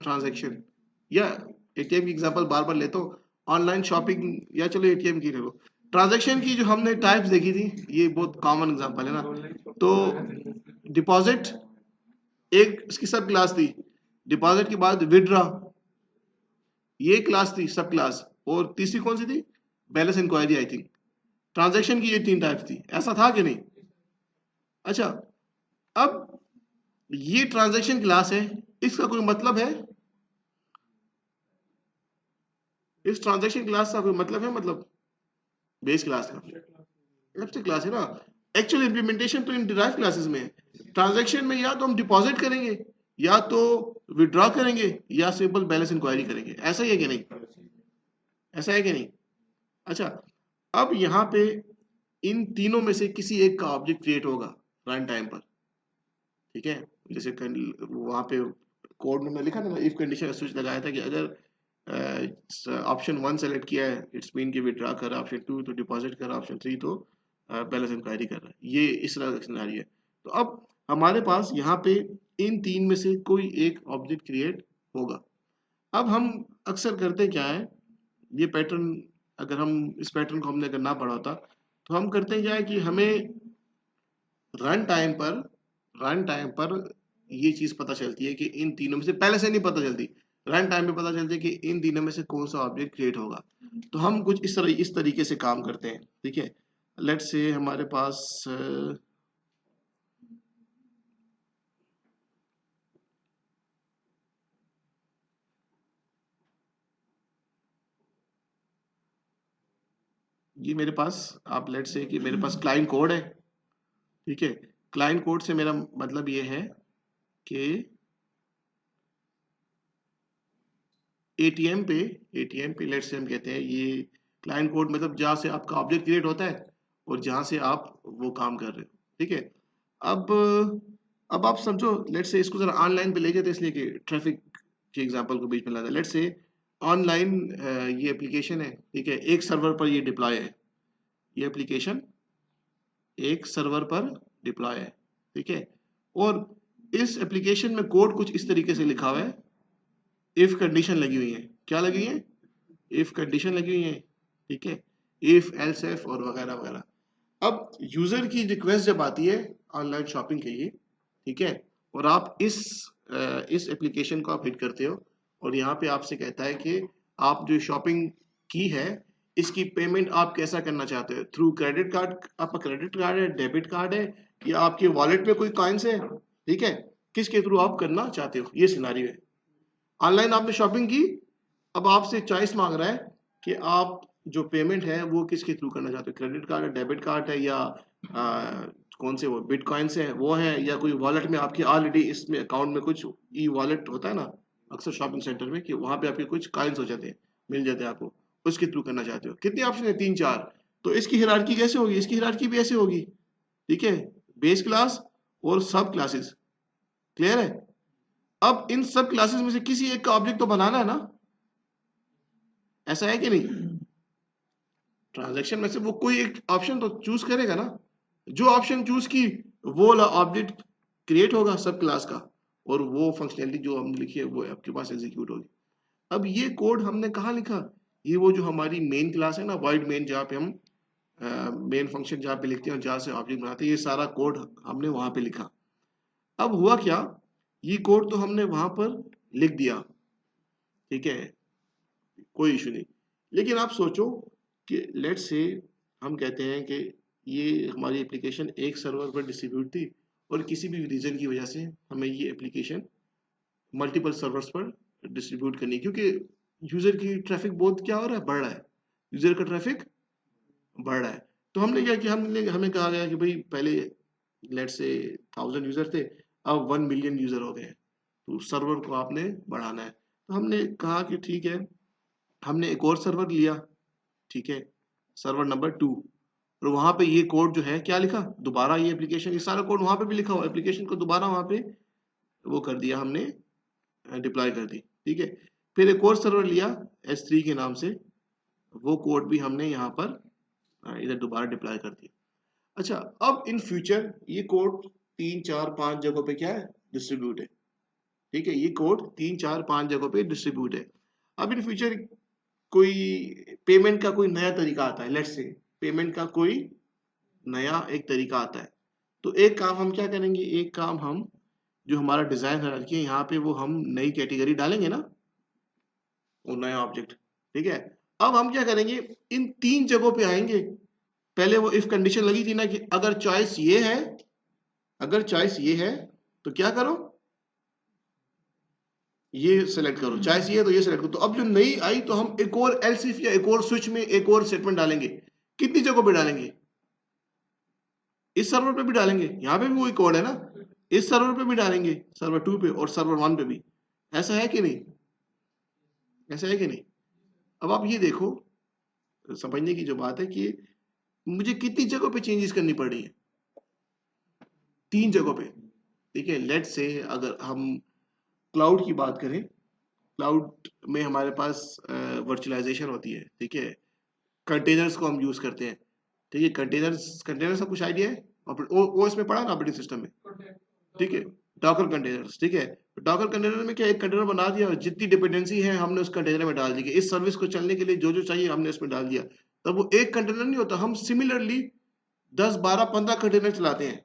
ट्रांजैक्शन। या एटीएम की एग्जांपल बार बार लेता हूँ, ऑनलाइन शॉपिंग, या चलो एटीएम की ले लो, ट्रांजैक्शन की जो हमने टाइप्स देखी थी, ये बहुत कॉमन एग्जांपल है ना। तो डिपॉजिट एक इसकी सब क्लास थी, डिपॉजिट के बाद विड्रॉ ये क्लास थी, सब क्लास, और तीसरी कौन सी थी, balance inquiry I think. Transaction की ये 3 टाइप्स थी, ऐसा था कि नहीं? अच्छा, अब ये ट्रांजैक्शन क्लास है, इसका कोई मतलब है, इस ट्रांजैक्शन क्लास का कोई मतलब है, मतलब बेस क्लास का एब्स्ट्रैक्ट क्लास है ना। एक्चुअल इंप्लीमेंटेशन तो इन डिराइव क्लासेस में है। ट्रांजैक्शन में या तो हम डिपॉजिट करेंगे, या तो विड्रॉ करेंगे, या सिंपल बैलेंस इंक्वायरी करेंगे। ऐसा ही है कि नहीं? ऐसा है कि नहीं? अच्छा, अब यहाँ पे इन तीनों में से किसी एक का ऑब्जेक्ट क्रिएट होगा रन टाइम पर। ठीक है, जैसे वहां पे कोड में लिखा था ना, इफ कंडीशन स्विच लगाया था कि अगर ऑप्शन 1 सेलेक्ट किया है, इट्स मीन कि विड्रॉ कर, ऑप्शन 2 तो डिपॉजिट कर, ऑप्शन 3 तो बैलेंस इंक्वायरी कर रहा है। ये इस तरह का सिनेरियो है। तो अब हमारे पास यहाँ पे इन तीन में से कोई एक ऑब्जेक्ट क्रिएट होगा। अब हम अक्सर करते क्या है, ये पैटर्न, अगर हम इस पैटर्न को हमने अगर ना पढ़ा होता, तो हम करते क्या है कि हमें रन टाइम पर रन टाइम पर ये चीज पता चलती है कि इन तीनों में से, पहले से नहीं पता चलती, रन टाइम में पता चलती है कि इन तीनों में से कौन सा ऑब्जेक्ट क्रिएट होगा। तो हम कुछ इस तरीके से काम करते हैं। ठीक है, लेट्स से हमारे पास ये मेरे पास, आप लेट्स से कि मेरे पास क्लाइंट कोड है। ठीक है, क्लाइंट कोड से मेरा मतलब ये है कि एटीएम पे लेट्स से हम कहते हैं ये क्लाइंट कोड, मतलब जहाँ से आपका ऑब्जेक्ट क्रिएट होता है और जहाँ से आप वो काम कर रहे हो। ठीक है, अब अब आप समझो, लेट्स से इसको जरा ऑनलाइन पे ले जाते हैं, इसलिए कि ट्रैफिक के एग्जांपल को बीच में लाता है। लेट्स से ऑनलाइन ये एप्लीकेशन है, ठीक है, एक सर्वर पर ये डिप्लॉय है, ये एप्लीकेशन एक सर्वर पर डिप्लॉय है। ठीक है, और इस एप्लीकेशन में कोड कुछ इस तरीके से लिखा हुआ है, इफ कंडीशन लगी हुई है। क्या लगी हुई है? इफ कंडीशन लगी हुई है। ठीक है, इफ एल्स इफ और वगैरह वगैरह। अब यूजर की रिक्वेस्ट जब आती है ऑनलाइन शॉपिंग के लिए, ठीक है, और आप इस एप्लीकेशन को आप हिट करते हो, और यहाँ पे आपसे कहता है कि आप जो शॉपिंग की है, इसकी पेमेंट आप कैसा करना चाहते हो, थ्रू क्रेडिट कार्ड, आपका क्रेडिट कार्ड है, डेबिट कार्ड है, या आपके वॉलेट में कोई कॉइन्स है, ठीक है, किसके थ्रू आप करना चाहते हो, ये सिनारियो है। ऑनलाइन आपने शॉपिंग की, अब आपसे चॉइस मांग रहा है कि आप जो पेमेंट है वो किसके थ्रू करना चाहते हो, क्रेडिट कार्ड है, डेबिट कार्ड है, या कौन से वो बिटकॉइन से है वो है, या कोई वॉलेट में आपकी ऑलरेडी इसमें अकाउंट में कुछ ई वॉलेट होता है ना अक्सर शॉपिंग सेंटर में कि वहां पे आपके कुछ कॉइन्स हो जाते हैं, मिल जाते हैं आपको, उसके थ्रू करना चाहते हो। कितने ऑप्शन है, 3 4। तो इसकी हिरार्की कैसे होगी, इसकी हिरार्की भी ऐसे होगी, ठीक है, बेस क्लास और सब क्लासेस। क्लियर है? अब इन सब क्लासेस में से किसी एक का ऑब्जेक्ट तो बनाना है ना, ऐसा है कि नहीं? ट्रांजैक्शन में से वो कोई एक ऑप्शन तो चूज करेगा ना, जो ऑप्शन चूज की वो वाला ऑब्जेक्ट क्रिएट होगा सब क्लास का, और वो फंक्शनैलिटी जो हमने लिखी है वो आपके पास एग्जीक्यूट होगी। अब ये कोड हमने कहाँ लिखा, ये वो जो हमारी मेन क्लास है ना, वाइड मेन, जहाँ पे हम मेन फंक्शन जहाँ पे लिखते हैं और जहाँ से ऑब्जेक्ट बनाते हैं, ये सारा कोड हमने वहां पे लिखा। अब हुआ क्या, ये कोड तो हमने वहां पर लिख दिया, ठीक है, कोई इशू नहीं। लेकिन आप सोचो कि लेट्स से हम कहते हैं कि ये हमारी एप्लीकेशन एक सर्वर पर डिस्ट्रीब्यूट थी और किसी भी रीजन की वजह से हमें ये एप्लीकेशन मल्टीपल सर्वर्स पर डिस्ट्रीब्यूट करनी है, क्योंकि यूजर की ट्रैफिक बहुत क्या हो रहा है, बढ़ रहा है, यूजर का ट्रैफिक बढ़ रहा है। तो हमने क्या किया, हमें कहा गया कि भाई पहले लेट्स से 1000 यूजर थे, अब 1 मिलियन यूजर हो गए हैं, तो सर्वर को आपने बढ़ाना है। तो हमने कहा कि ठीक है, हमने एक और सर्वर लिया, ठीक है, सर्वर नंबर 2, और वहां पे ये कोड जो है क्या लिखा, दोबारा ये एप्लीकेशन, ये सारा कोड वहां पे भी लिखा हुआ, एप्लीकेशन को दोबारा वहां पे वो कर दिया हमने, डिप्लॉय कर दी, ठीक है। फिर एक और सर्वर लिया S3 के नाम से, वो कोड भी हमने यहाँ पर इधर दोबारा डिप्लॉय कर दिया। अच्छा, अब इन फ्यूचर ये कोड 3 4 5 जगहों पे क्या है, डिस्ट्रीब्यूट है, ठीक है, ये कोड 3 4 5 जगहों पे डिस्ट्रीब्यूट है। अब इन फ्यूचर कोई पेमेंट का कोई नया तरीका आता है, लेट्स से पेमेंट का कोई नया एक तरीका आता है, तो एक काम हम क्या करेंगे, एक काम हम जो हमारा डिजाइन हायरार्की है यहाँ पे वो हम नई कैटेगरी डालेंगे ना, वो नया ऑब्जेक्ट, ठीक है। अब हम क्या करेंगे, इन 3 जगहों पे आएंगे, पहले वो इफ कंडीशन लगी थी ना कि अगर चॉइस ये है, अगर चॉइस ये है तो क्या करो, ये सेलेक्ट करो, चॉइस ये है तो ये सेलेक्ट करो। तो अब जो नई आई तो हम एक और एल्स इफ या एक और स्विच में एक और स्टेटमेंट डालेंगे, कितनी जगहों पे डालेंगे, इस सर्वर पे भी डालेंगे, यहाँ पे भी वही कोड है ना, इस सर्वर पे भी डालेंगे, सर्वर 2 पे और सर्वर 1 पे भी, ऐसा है कि नहीं, ऐसा है कि नहीं? अब आप ये देखो, समझने की जो बात है कि मुझे कितनी जगहों पे चेंजेस करनी पड़ रही है, 3 जगहों पे, ठीक है। लेट से अगर हम क्लाउड की बात करें, क्लाउड में हमारे पास वर्चुअलाइजेशन होती है, ठीक है, कंटेनर्स को हम यूज करते हैं, ठीक है, कंटेनर्स, कंटेनर्स का कुछ आइडिया है, वो इसमें पढ़ा ना ऑपरेटिंग सिस्टम में, ठीक है, डॉकर कंटेनर्स, ठीक है। डॉकर कंटेनर में क्या, एक कंटेनर बना दिया और जितनी डिपेंडेंसी है हमने उस कंटेनर में डाल दी, कि इस सर्विस को चलने के लिए जो जो चाहिए हमने उसमें डाल दिया। तब वो एक कंटेनर नहीं होता, हम सिमिलरली 10 12 15 कंटेनर चलाते हैं,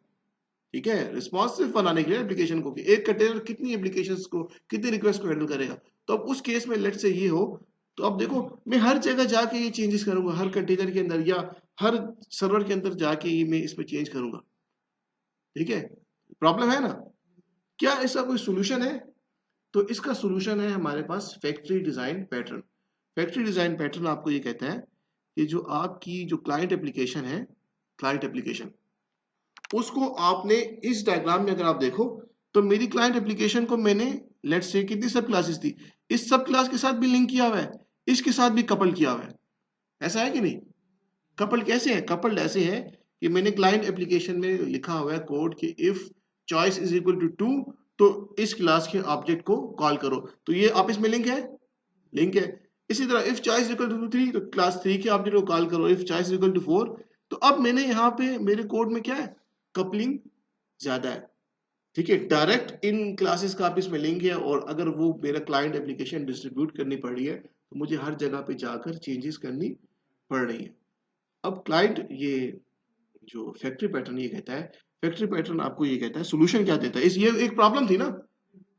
ठीक है, रिस्पॉन्सिव बनाने के लिए एप्लीकेशन को, कि एक कंटेनर कितनी एप्लीकेशंस को, कितनी रिक्वेस्ट को हैंडल करेगा। तो अब उस केस में लेट से ये हो, तो अब देखो मैं हर जगह जाके ये चेंजेस करूंगा, हर कंटेनर के अंदर या हर सर्वर के अंदर जाके ये मैं इसमें चेंज करूंगा, ठीक है, प्रॉब्लम है ना? क्या इसका कोई सोल्यूशन है? तो इसका सोल्यूशन है हमारे पास factory design pattern. Factory design pattern आपको ये कहता है कि जो आपकी जो क्लाइंट एप्लीकेशन है, क्लाइंट एप्लीकेशन, उसको आपने इस डायग्राम में अगर आप देखो, तो मेरी क्लाइंट एप्लीकेशन को मैंने लेट्स से कितनी सब क्लासेस थी, इस सब क्लास के साथ भी लिंक किया हुआ है, इसके साथ भी कपल किया हुआ है, ऐसा है कि नहीं? कपल कैसे है, कपल्ड ऐसे है कि मैंने क्लाइंट एप्लीकेशन में लिखा हुआ है कोड कि if choice is equal to 2 तो इस क्लास के ऑब्जेक्ट को कॉल करो, तो ये आपस में लिंक है, लिंक है। इसी तरह इफ चॉइस इक्वल टू 3 तो क्लास 3 के ऑब्जेक्ट को कॉल करो, इफ चॉइस इक्वल टू 4। तो अब मैंने यहाँ पे मेरे कोड में क्या है, कपलिंग ज्यादा है, ठीक है, डायरेक्ट इन क्लासेस का आपस में लिंक है, और अगर वो मेरा क्लाइंट एप्लीकेशन डिस्ट्रीब्यूट करनी पड़ रही है तो मुझे हर जगह पे जाकर चेंजेस करनी पड़ रही है। अब क्लाइंट ये जो फैक्ट्री पैटर्न ये कहता है, फैक्ट्री पैटर्न आपको ये कहता है, सोल्यूशन क्या देता है, इस ये एक प्रॉब्लम थी ना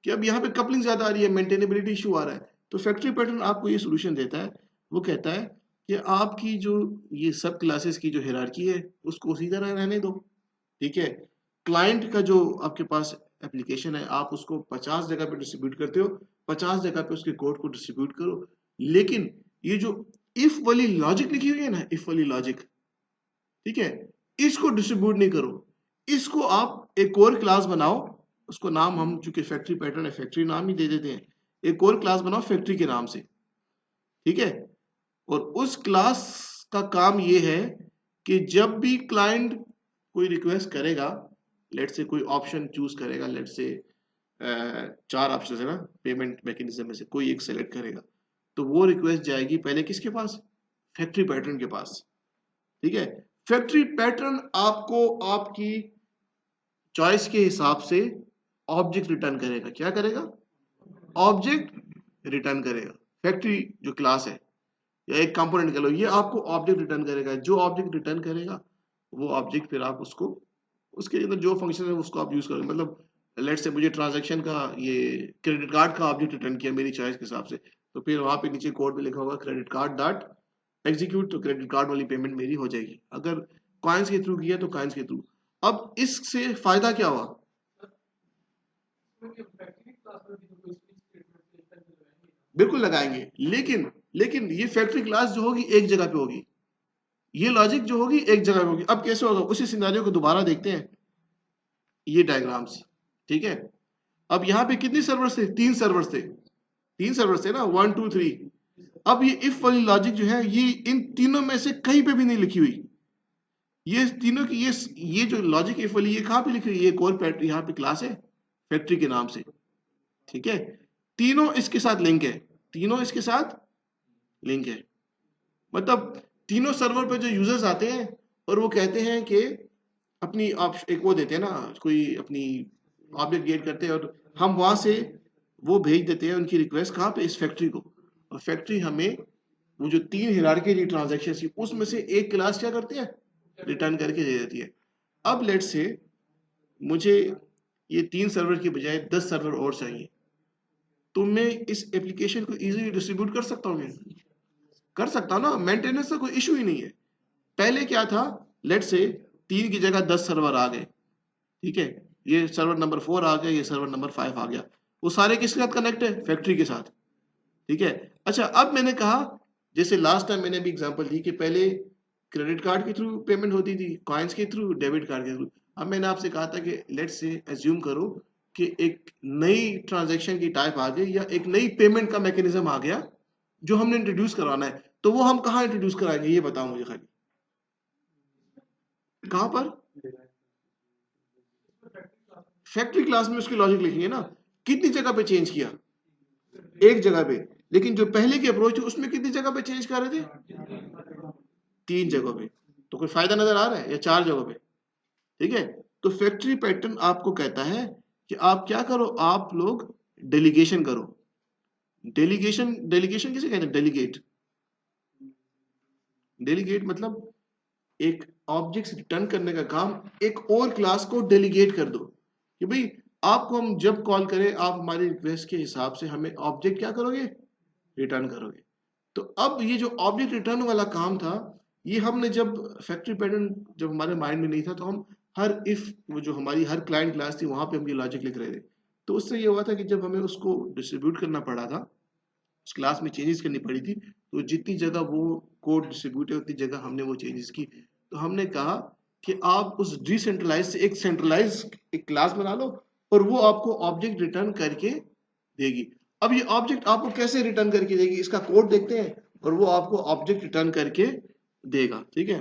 कि अब यहाँ पे कपलिंग ज्यादा आ रही है, मेंटेनेबिलिटी इशू आ रहा है, तो फैक्ट्री पैटर्न आपको ये सोल्यूशन देता है। वो कहता है कि आपकी जो ये सब क्लासेस की जो हिरार्की है उसको उसी तरह रहने दो, ठीक है। क्लाइंट का जो आपके पास एप्लीकेशन है आप उसको 50 जगह पे डिस्ट्रीब्यूट करते हो, 50 जगह पे उसके कोड को डिस्ट्रीब्यूट करो, लेकिन ये जो इफ वाली लॉजिक लिखी हुई है ना, इफ वाली लॉजिक, ठीक है, इसको डिस्ट्रीब्यूट नहीं करो, इसको आप एक और क्लास बनाओ, उसको नाम हम चूंकि फैक्ट्री पैटर्न है फैक्ट्री नाम ही दे देते हैं, एक और क्लास बनाओ फैक्ट्री के नाम से, ठीक है। और उस क्लास का काम ये है कि जब भी क्लाइंट कोई रिक्वेस्ट करेगा, लेट से कोई ऑप्शन चूज करेगा, लेट से 4 ऑप्शन है ना पेमेंट मैकेनिज्म में से कोई एक सेलेक्ट करेगा, तो वो रिक्वेस्ट जाएगी पहले किसके पास, फैक्ट्री पैटर्न के पास, ठीक है। फैक्ट्री पैटर्न आपको आपकी चॉइस के हिसाब से ऑब्जेक्ट रिटर्न करेगा, क्या करेगा, ऑब्जेक्ट रिटर्न करेगा। फैक्ट्री जो क्लास है या एक कंपोनेंट कह लो, ये आपको ऑब्जेक्ट रिटर्न करेगा, जो ऑब्जेक्ट रिटर्न करेगा वो ऑब्जेक्ट फिर आप उसको, उसके अंदर जो फंक्शन है उसको आप यूज करोगे। मतलब लेट से मुझे ट्रांजैक्शन का ये क्रेडिट कार्ड का ऑब्जेक्ट रिटर्न किया मेरी चॉइस के हिसाब से, तो फिर वहां पे नीचे कोड में लिखा होगा क्रेडिट कार्ड डॉट एग्जीक्यूट, तो क्रेडिट कार्ड वाली पेमेंट मेरी हो जाएगी। अगर कॉइन्स के थ्रू किया तो कॉइन्स के थ्रू। अब इससे फायदा क्या हुआ, बिल्कुल लगाएंगे, लेकिन ये फैक्ट्री क्लास जो होगी एक जगह पे होगी, ये लॉजिक जो होगी एक जगह पे होगी। अब कैसे होगा, उसी सिनेरियो को दोबारा देखते हैं, ये डायग्राम्स, ठीक है। अब यहाँ पे कितने सर्वर्स थे, 3 सर्वर्स थे, 3 सर्वर्स थे ना, 1 2 3। अब ये इफ वाली लॉजिक जो है ये इन तीनों में से कहीं पे भी नहीं लिखी हुई, ये तीनों की ये जो लॉजिक इफ वाली ये कहाँ पे लिखी हुई, ये कोर पैट यहाँ पे क्लास है फैक्ट्री के नाम से, ठीक है। तीनों इसके साथ लिंक है, तीनों इसके साथ लिंक है, मतलब तीनों सर्वर पे जो यूजर्स आते हैं और वो कहते हैं कि अपनी एक वो देते हैं ना, कोई अपनी ऑब्जेक्ट क्रिएट करते हैं और हम वहां से वो भेज देते हैं उनकी रिक्वेस्ट कहाँ पे, इस फैक्ट्री को, और फैक्ट्री हमें वो जो 3 हिरार्की ट्रांजैक्शन थी उसमें से एक क्लास क्या करती है, रिटर्न करके दे देती है। अब लेट से मुझे ये 3 सर्वर की बजाय 10 सर्वर और चाहिए, तो मैं इस एप्लीकेशन को इजीली डिस्ट्रीब्यूट कर सकता हूँ, कर सकता हूँ ना, मेंटेनेंस का कोई इशू ही नहीं है। पहले क्या था, लेट से 3 की जगह 10 सर्वर आ गए, ठीक है, ये सर्वर नंबर 4 आ गया, ये सर्वर नंबर 5 आ गया, वो सारे किसके साथ कनेक्ट है, फैक्ट्री के साथ, ठीक है। अच्छा अब मैंने कहा, जैसे लास्ट टाइम मैंने भी एग्जांपल दी कि पहले क्रेडिट कार्ड के थ्रू पेमेंट होती थी, कॉइन्स के थ्रू, डेबिट कार्ड के थ्रू। अब मैंने आपसे कहा था कि लेट से एज्यूम करो कि एक नई ट्रांजैक्शन की टाइप आ गई या एक नई पेमेंट का मैकेनिज्म आ गया जो हमने इंट्रोड्यूस करवाना है, तो वो हम कहाँ इंट्रोड्यूस कराएंगे, ये बताओ मुझे खाली, कहां पर, फैक्ट्री क्लास में उसकी लॉजिक लिखेंगे ना। कितनी जगह पे चेंज किया, एक जगह पे, लेकिन जो पहले की अप्रोच है उसमें कितनी जगह पे चेंज कर रहे थे, 3 जगह पे। तो कोई फायदा नजर आ रहा है, या 4 जगह पे, ठीक है। तो फैक्ट्री पैटर्न आपको कहता है कि आप क्या करो, आप लोग डेलीगेशन करो। डेलीगेशन, डेलीगेशन किसे कहते हैं, डेलीगेट, डेलीगेट मतलब एक ऑब्जेक्ट रिटर्न करने का काम एक और क्लास को डेलीगेट कर दो, कि भाई आपको हम जब कॉल करें आप हमारी रिक्वेस्ट के हिसाब से हमें ऑब्जेक्ट क्या करोगे, रिटर्न करोगे। तो अब ये जो ऑब्जेक्ट रिटर्न वाला काम था, ये हमने जब फैक्ट्री पैटर्न जब हमारे माइंड में नहीं था, तो हम हर इफ वो जो हमारी हर क्लाइंट क्लास थी वहां पे हम ये लॉजिक लिख रहे थे। तो उससे ये हुआ था कि जब हमें उसको डिस्ट्रीब्यूट करना पड़ा था, उस क्लास में चेंजेस करनी पड़ी थी, तो जितनी जगह वो कोड डिस्ट्रीब्यूट है उतनी जगह हमने वो चेंजेस की। तो हमने कहा कि आप उस डिसेंट्रलाइज से एक सेंट्रलाइज एक क्लास बना लो और वो आपको ऑब्जेक्ट रिटर्न करके देगी। अब ये ऑब्जेक्ट आपको कैसे रिटर्न करके देगी, इसका कोड देखते हैं, और वो आपको ऑब्जेक्ट रिटर्न करके देगा, ठीक है।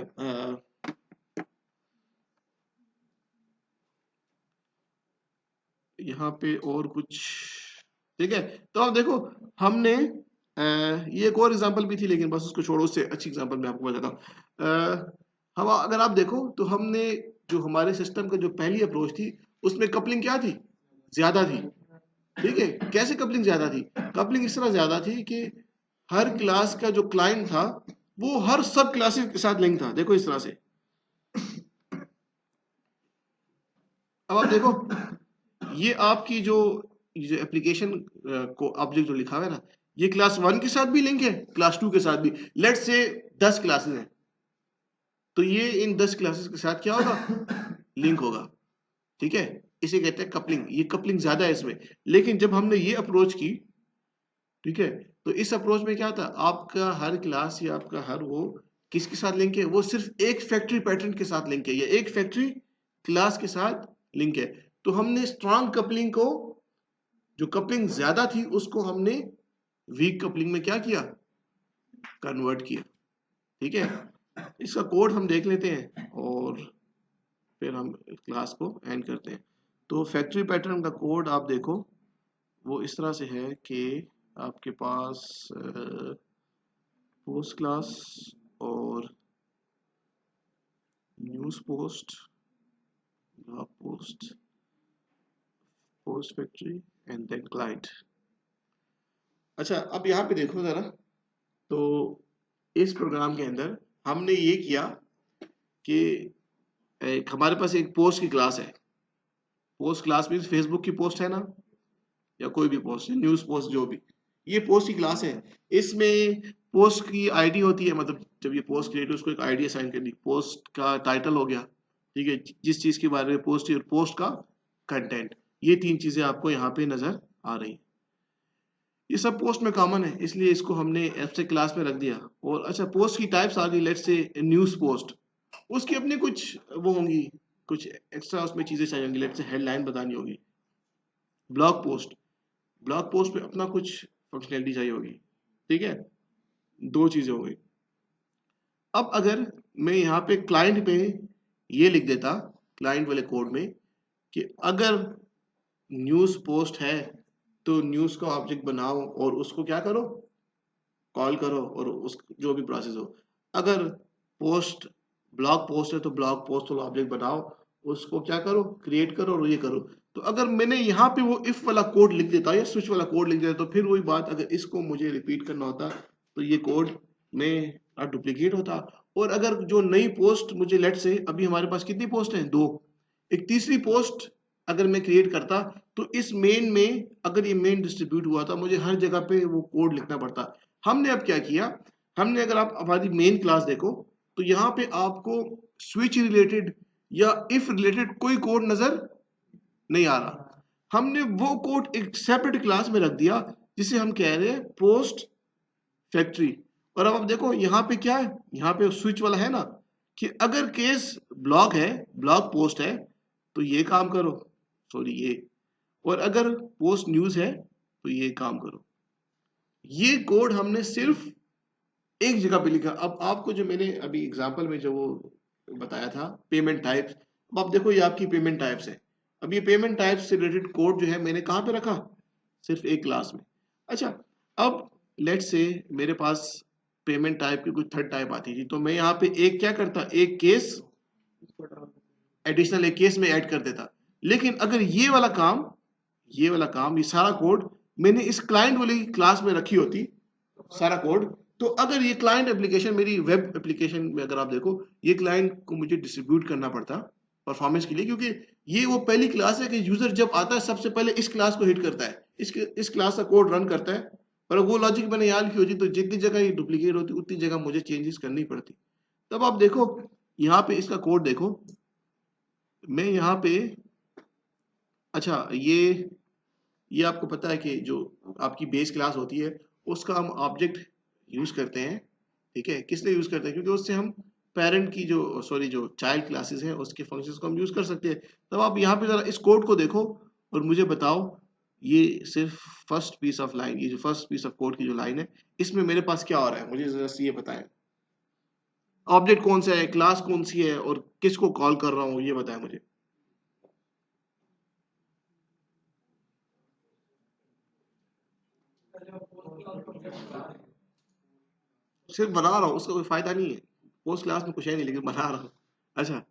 यहाँ पे और कुछ, ठीक है। तो अब देखो हमने ये एक और एग्जांपल भी थी लेकिन बस उसको छोड़ो, उससे अच्छी एग्जांपल मैं आपको बताता हूँ। हम अगर आप देखो तो हमने जो हमारे सिस्टम का जो पहली अप्रोच थी उसमें कपलिंग क्या थी, ज्यादा थी, ठीक है। कैसे कपलिंग ज्यादा थी, कपलिंग इस तरह ज्यादा थी कि हर क्लास का जो क्लाइंट था वो हर सब क्लासेस के साथ लिंक था, देखो इस तरह से। अब आप देखो ये आपकी जो एप्लीकेशन को ऑब्जेक्ट जो लिखा हुआ है ना, ये क्लास 1 के साथ भी लिंक है, क्लास 2 के साथ भी। लेट्स से 10 क्लासेस हैं, तो ये इन 10 क्लासेस के साथ क्या होगा, लिंक होगा, ठीक है। इसे कहते हैं कपलिंग, ये कपलिंग ज्यादा है इसमें। लेकिन जब हमने ये अप्रोच की ठीक है। तो इस अप्रोच में क्या था, आपका हर क्लास या आपका हर वो किसके साथ लिंक है, वो सिर्फ एक फैक्ट्री पैटर्न के साथ लिंक है या एक फैक्ट्री क्लास के साथ लिंक है। तो हमने स्ट्रॉन्ग कपलिंग को, जो कपलिंग ज्यादा थी उसको हमने वीक कपलिंग में क्या किया, कन्वर्ट किया। ठीक है, इसका कोड हम देख लेते हैं और फिर हम क्लास को एंड करते हैं। तो फैक्ट्री पैटर्न का कोड आप देखो, वो इस तरह से है कि आपके पास पोस्ट क्लास और news post, blog post, post factory and then client. अच्छा, अब यहाँ पे देखो जरा, तो इस प्रोग्राम के अंदर हमने ये किया कि एक हमारे पास एक पोस्ट की क्लास है। पोस्ट क्लास मीन्स फेसबुक की पोस्ट है ना, या कोई भी पोस्ट है, न्यूज़ पोस्ट, जो भी, ये पोस्ट की क्लास है। इसमें पोस्ट की आईडी होती है, मतलब जब ये पोस्ट क्रिएट, उसको एक आईडी असाइन करनी। पोस्ट का टाइटल हो गया, ठीक है, जिस चीज के बारे में पोस्ट है, और पोस्ट का कंटेंट, ये तीन चीजें आपको यहाँ पे नजर आ रही हैं। ये सब पोस्ट में कॉमन है, इसलिए इसको हमने एब्स्ट्रैक्ट क्लास में रख दिया। और अच्छा, पोस्ट की टाइप्स आ गई, लेट्स से न्यूज़ पोस्ट, उसकी अपनी कुछ वो होंगी, कुछ एक्स्ट्रा उसमें चीजें चाहिए होंगी, लेट्स से हेडलाइन बतानी होगी। ब्लॉग पोस्ट, ब्लॉग पोस्ट पे अपना कुछ फंक्शनैलिटी चाहिए होगी। ठीक है, दो चीजें हो गई। अब अगर मैं यहाँ पे क्लाइंट पे ये लिख देता, क्लाइंट वाले कोड में, कि अगर न्यूज़ पोस्ट है तो न्यूज़ का ऑब्जेक्ट बनाओ और उसको क्या करो, कॉल करो, और उस जो भी प्रोसेस हो। अगर पोस्ट ब्लॉग पोस्ट है तो ब्लॉग पोस्ट वाला ऑब्जेक्ट बनाओ, उसको क्या करो, क्रिएट करो और ये करो। तो अगर मैंने यहाँ पे वो इफ वाला कोड लिख देता या स्विच वाला कोड लिख देता, तो फिर वही बात, अगर इसको मुझे रिपीट करना होता तो ये कोड में डुप्लीकेट होता। और अगर जो नई पोस्ट मुझे, लेट से अभी हमारे पास कितनी पोस्ट है, दो, एक तीसरी पोस्ट अगर मैं क्रिएट करता, तो इस मेन में अगर ये मेन डिस्ट्रीब्यूट हुआ था, मुझे हर जगह पे वो कोड लिखना पड़ता। हमने अब क्या किया, हमने, अगर आप हमारी मेन क्लास देखो, तो यहाँ पे आपको स्विच रिलेटेड या इफ रिलेटेड कोई कोड नजर नहीं आ रहा। हमने वो कोड एक सेपरेट क्लास में रख दिया, जिसे हम कह रहे हैं पोस्ट फैक्ट्री। और अब आप देखो यहाँ पे क्या है, यहाँ पे स्विच वाला है ना, कि अगर केस ब्लॉग है, ब्लॉग पोस्ट है, तो ये काम करो, सॉरी ये, और अगर पोस्ट न्यूज है तो ये काम करो। ये कोड हमने सिर्फ एक जगह पे लिखा। अब आपको जो मैंने अभी एग्जांपल में जो वो बताया था, पेमेंट टाइप्स, अब आप देखो ये आपकी पेमेंट टाइप्स है। अब ये पेमेंट टाइप्स से रिलेटेड कोड जो है मैंने कहाँ पे रखा, सिर्फ एक क्लास में। अच्छा, अब लेट्स से मेरे पास पेमेंट टाइप की कुछ थर्ड टाइप आती थी, तो मैं यहाँ पे एक क्या करता, एक केस एडिशनल, एक केस में ऐड कर देता। लेकिन अगर ये वाला काम, ये वाला काम, ये सारा कोड मैंने इस क्लाइंट वाली क्लास में रखी होती, सारा कोड, तो अगर ये क्लाइंट एप्लीकेशन, मेरी वेब एप्लीकेशन में अगर आप देखो, ये क्लाइंट को मुझे डिस्ट्रीब्यूट करना पड़ता परफॉर्मेंस के लिए, क्योंकि ये वो पहली क्लास है कि यूजर जब आता है सबसे पहले इस क्लास को हिट करता है, इस क्लास का कोड रन करता है। पर वो लॉजिक मैंने याद की होती, तो जितनी जगह ये डुप्लीकेट होती उतनी जगह मुझे चेंजेस करनी पड़ती। तब आप देखो यहाँ पे इसका कोड देखो, मैं यहाँ पे, अच्छा ये आपको पता है कि जो आपकी बेस क्लास होती है, उसका हम ऑब्जेक्ट यूज करते हैं। ठीक है, किस लिए यूज करते हैं, क्योंकि उससे हम पेरेंट की जो, सॉरी, जो चाइल्ड क्लासेस हैं उसके फंक्शंस को हम यूज कर सकते हैं। तब आप यहाँ पे जरा इस कोड को देखो और मुझे बताओ, ये सिर्फ फर्स्ट पीस ऑफ लाइन, ये जो फर्स्ट पीस ऑफ कोड की जो लाइन है, इसमें मेरे पास क्या हो रहा है, मुझे जरा ये बताएं। ऑब्जेक्ट कौन सा है, क्लास कौन सी है, और किसको कॉल कर रहा हूँ, ये बताएं मुझे। सिर्फ बना रहा हूँ, उसका कोई फायदा नहीं है, पोस्ट क्लास में कुछ है नहीं, लेकिन बना रहा हूँ। अच्छा,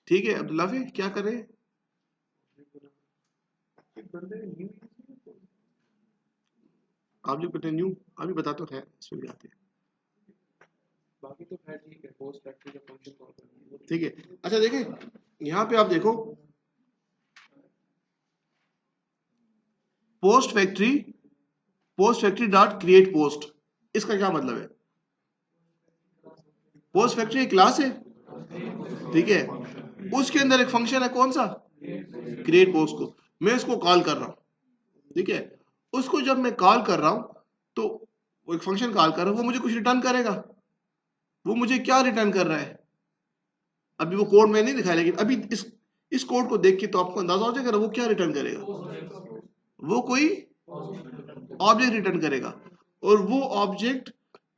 ठीक है अब्दुल्ला, फिर क्या करें। आप जो कंटिन्यू अभी बता तो है, इसमें भी आते हैं। बाकी तो है ठीक है, पोस्ट फैक्ट्री का फंक्शन कॉल करना है। ठीक है, अच्छा देखें यहाँ पे आप देखो, post factory dot create post, इसका क्या मतलब है, पोस्ट फैक्ट्री एक क्लास है, ठीक है, उसके अंदर एक फंक्शन है कौन सा, क्रिएट पोस्ट को मैं इसको कॉल कर रहा हूँ, ठीक है, उसको जब मैं कॉल कर रहा हूँ तो वो एक फंक्शन कॉल कर रहा हूँ, वो मुझे कुछ रिटर्न करेगा, वो मुझे क्या रिटर्न कर रहा है, अभी वो कोड में नहीं दिखाया, लेकिन अभी इस कोड को देख के तो आपको अंदाजा हो जाएगा ना वो क्या रिटर्न करेगा, वो कोई ऑब्जेक्ट रिटर्न करेगा, और वो ऑब्जेक्ट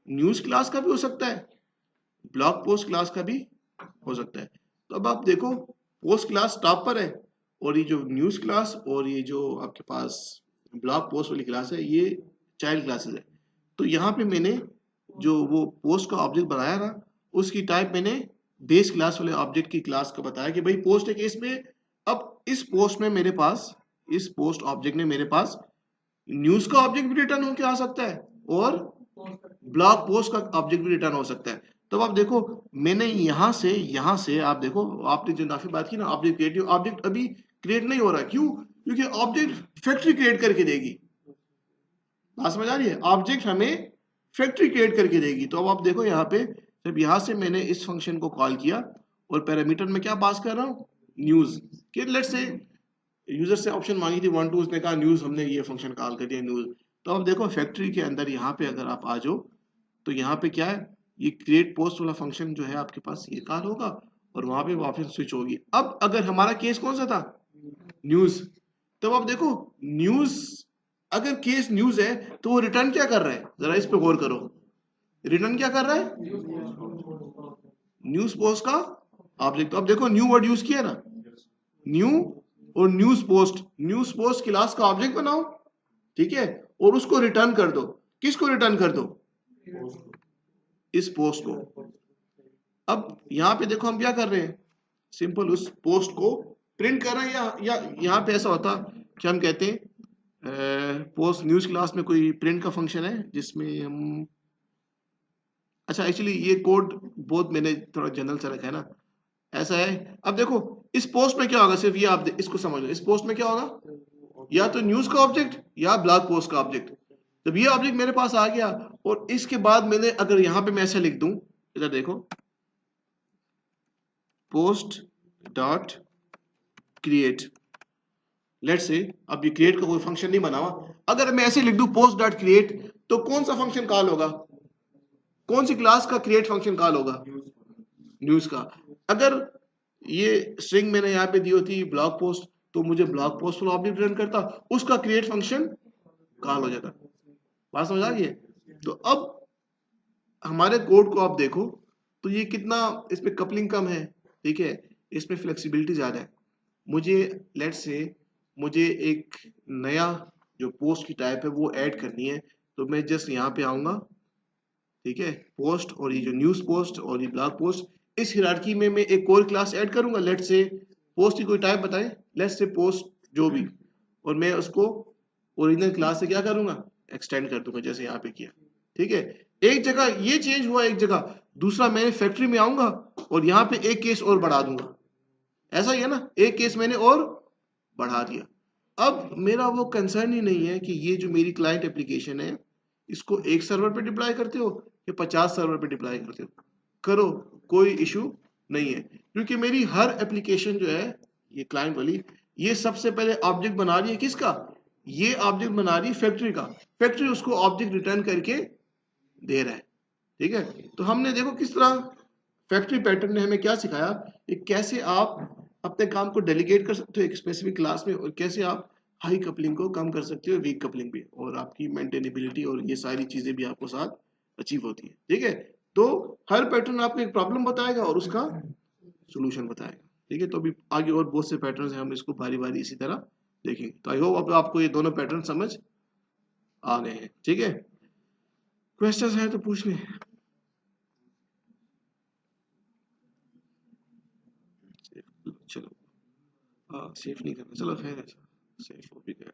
न्यूज क्लास का भी हो सकता है, ब्लॉग पोस्ट क्लास का भी हो सकता है। तो अब आप देखो पोस्ट क्लास टॉप पर है, और ये जो न्यूज क्लास और ये जो आपके पास ब्लॉग पोस्ट वाली क्लास है ये चाइल्ड क्लासेस है। तो यहाँ पे मैंने जो वो पोस्ट का ऑब्जेक्ट बनाया ना उसकी टाइप मैंने बेस क्लास वाले ऑब्जेक्ट की क्लास को बताया कि भाई पोस्ट है कि इसमें, अब इस पोस्ट में मेरे पास, इस पोस्ट ऑब्जेक्ट में मेरे पास न्यूज का ऑब्जेक्ट भी रिटर्न होकर आ सकता है और ब्लॉग पोस्ट का ऑब्जेक्ट भी रिटर्न हो सकता है। तो आप देखो मैंने यहां से आप देखो, आपने जो नाफी बात की ना ऑब्जेक्ट क्रिएटिव, ऑब्जेक्ट अभी क्रिएट नहीं हो रहा, क्यों, क्योंकि ऑब्जेक्ट फैक्ट्री क्रिएट करके देगी, बात समझ आ रही है, ऑब्जेक्ट हमें फैक्ट्री क्रिएट करके देगी। तो अब आप देखो यहाँ पे जब यहाँ से मैंने इस फंक्शन को कॉल किया और पैरामीटर में क्या पास कर रहा हूँ, न्यूज, कि लेट्स से यूजर से ऑप्शन मांगी थी 1 2, उसने कहा न्यूज, हमने ये फंक्शन कॉल कर दिया न्यूज। तो अब देखो फैक्ट्री के अंदर यहाँ पे अगर आप आ जाओ तो यहाँ पे क्या है, ये क्रिएट पोस्ट वाला फंक्शन जो है आपके पास ये कॉल होगा और वहां पे वापस स्विच होगी। अब अगर हमारा केस कौन सा था, न्यूज, तब आप देखो न्यूज, अगर केस न्यूज है तो वो रिटर्न क्या कर रहा है, जरा इस पे गौर करो, रिटर्न क्या कर रहा है, न्यूज पोस्ट का ऑब्जेक्ट। तो अब देखो न्यू वर्ड यूज किया ना, न्यू और न्यूज पोस्ट क्लास का ऑब्जेक्ट बनाओ, ठीक है, और उसको रिटर्न कर दो, किसको रिटर्न कर दो, इस पोस्ट को। अब यहाँ पे देखो हम क्या कर रहे हैं, सिंपल उस पोस्ट को प्रिंट कर रहे हैं, या यहाँ पे ऐसा होता कि हम कहते हैं पोस्ट न्यूज क्लास में कोई प्रिंट का फंक्शन है जिसमें हम, अच्छा एक्चुअली ये कोड बहुत मैंने थोड़ा जनरल सा रखा है ना, ऐसा है। अब देखो इस पोस्ट में क्या होगा, सिर्फ ये आप इसको समझ लो, इस पोस्ट में क्या होगा, या तो न्यूज का ऑब्जेक्ट या ब्लॉग पोस्ट का ऑब्जेक्ट। जब ये ऑब्जेक्ट मेरे पास आ गया और इसके बाद मैंने अगर यहाँ पे मैं ऐसा लिख दूं, इधर देखो पोस्ट डॉट क्रिएट, लेट से, अब ये क्रिएट का कोई फंक्शन नहीं बना हुआ, अगर मैं ऐसे लिख दूं पोस्ट डॉट क्रिएट तो कौन सा फंक्शन कॉल होगा, कौन सी क्लास का क्रिएट फंक्शन कॉल होगा, न्यूज का। अगर ये स्ट्रिंग मैंने यहाँ पे दी होती ब्लॉग पोस्ट तो मुझे ब्लॉग पोस्ट वाला ऑब्जेक्ट रिटर्न करता, उसका क्रिएट फंक्शन कॉल हो जाता, बात समझ आ रही है। तो अब हमारे कोड को आप देखो तो ये कितना, इसमें कपलिंग कम है, ठीक है, इसमें फ्लेक्सिबिलिटी ज्यादा है। मुझे लेट्स से मुझे एक नया जो पोस्ट की टाइप है वो ऐड करनी है, तो मैं जस्ट यहाँ पे आऊंगा, ठीक है, पोस्ट और ये जो न्यूज पोस्ट और ये ब्लॉग पोस्ट, इस हिरार्की में मैं एक और क्लास ऐड करूंगा, लेट्स से पोस्ट की कोई टाइप बताएं, लेट्स से पोस्ट जो भी, और मैं उसको ओरिजिनल क्लास से क्या करूंगा, एक्सटेंड कर दूंगा जैसे यहाँ पे किया, ठीक है। एक जगह ये चेंज हुआ, एक जगह दूसरा, मैं फैक्ट्री में आऊंगा और यहाँ पे एक केस और बढ़ा दूंगा, ऐसा ही है ना, एक केस मैंने और बढ़ा दिया। अब मेरा वो कंसर्न ही नहीं है कि ये जो मेरी क्लाइंट एप्लीकेशन है इसको एक सर्वर पे डिप्लॉय करते हो या 50 सर्वर पे डिप्लॉय करते हो, करो, कोई इशू नहीं है, क्योंकि मेरी हर एप्लीकेशन जो है ये क्लाइंट वाली, ये सबसे पहले ऑब्जेक्ट बना रही है किसका, ये ऑब्जेक्ट बना रही है फैक्ट्री का, फैक्ट्री उसको ऑब्जेक्ट रिटर्न करके दे रहा है, ठीक है। तो हमने देखो किस तरह फैक्ट्री पैटर्न ने हमें क्या सिखाया कि कैसे आप अपने काम को डेलीगेट कर सकते हो एक स्पेसिफिक क्लास में, और कैसे आप हाई कपलिंग को कम कर सकते हो, वीक कपलिंग भी, और आपकी मेंटेनेबिलिटी और ये सारी चीजें भी आपको साथ अचीव होती है, ठीक है। तो हर पैटर्न आपको एक प्रॉब्लम बताएगा और उसका सोल्यूशन बताएगा, ठीक है। तो अभी आगे और बहुत से पैटर्न हैं, हम इसको बारी बारी इसी तरह देखेंगे। तो आई होप अब आपको ये दोनों पैटर्न समझ आ गए हैं, ठीक है। क्वेश्चंस हैं तो पूछ लें। चलो सेफ नहीं करना, चलो खैर, सेफ हो भी गया।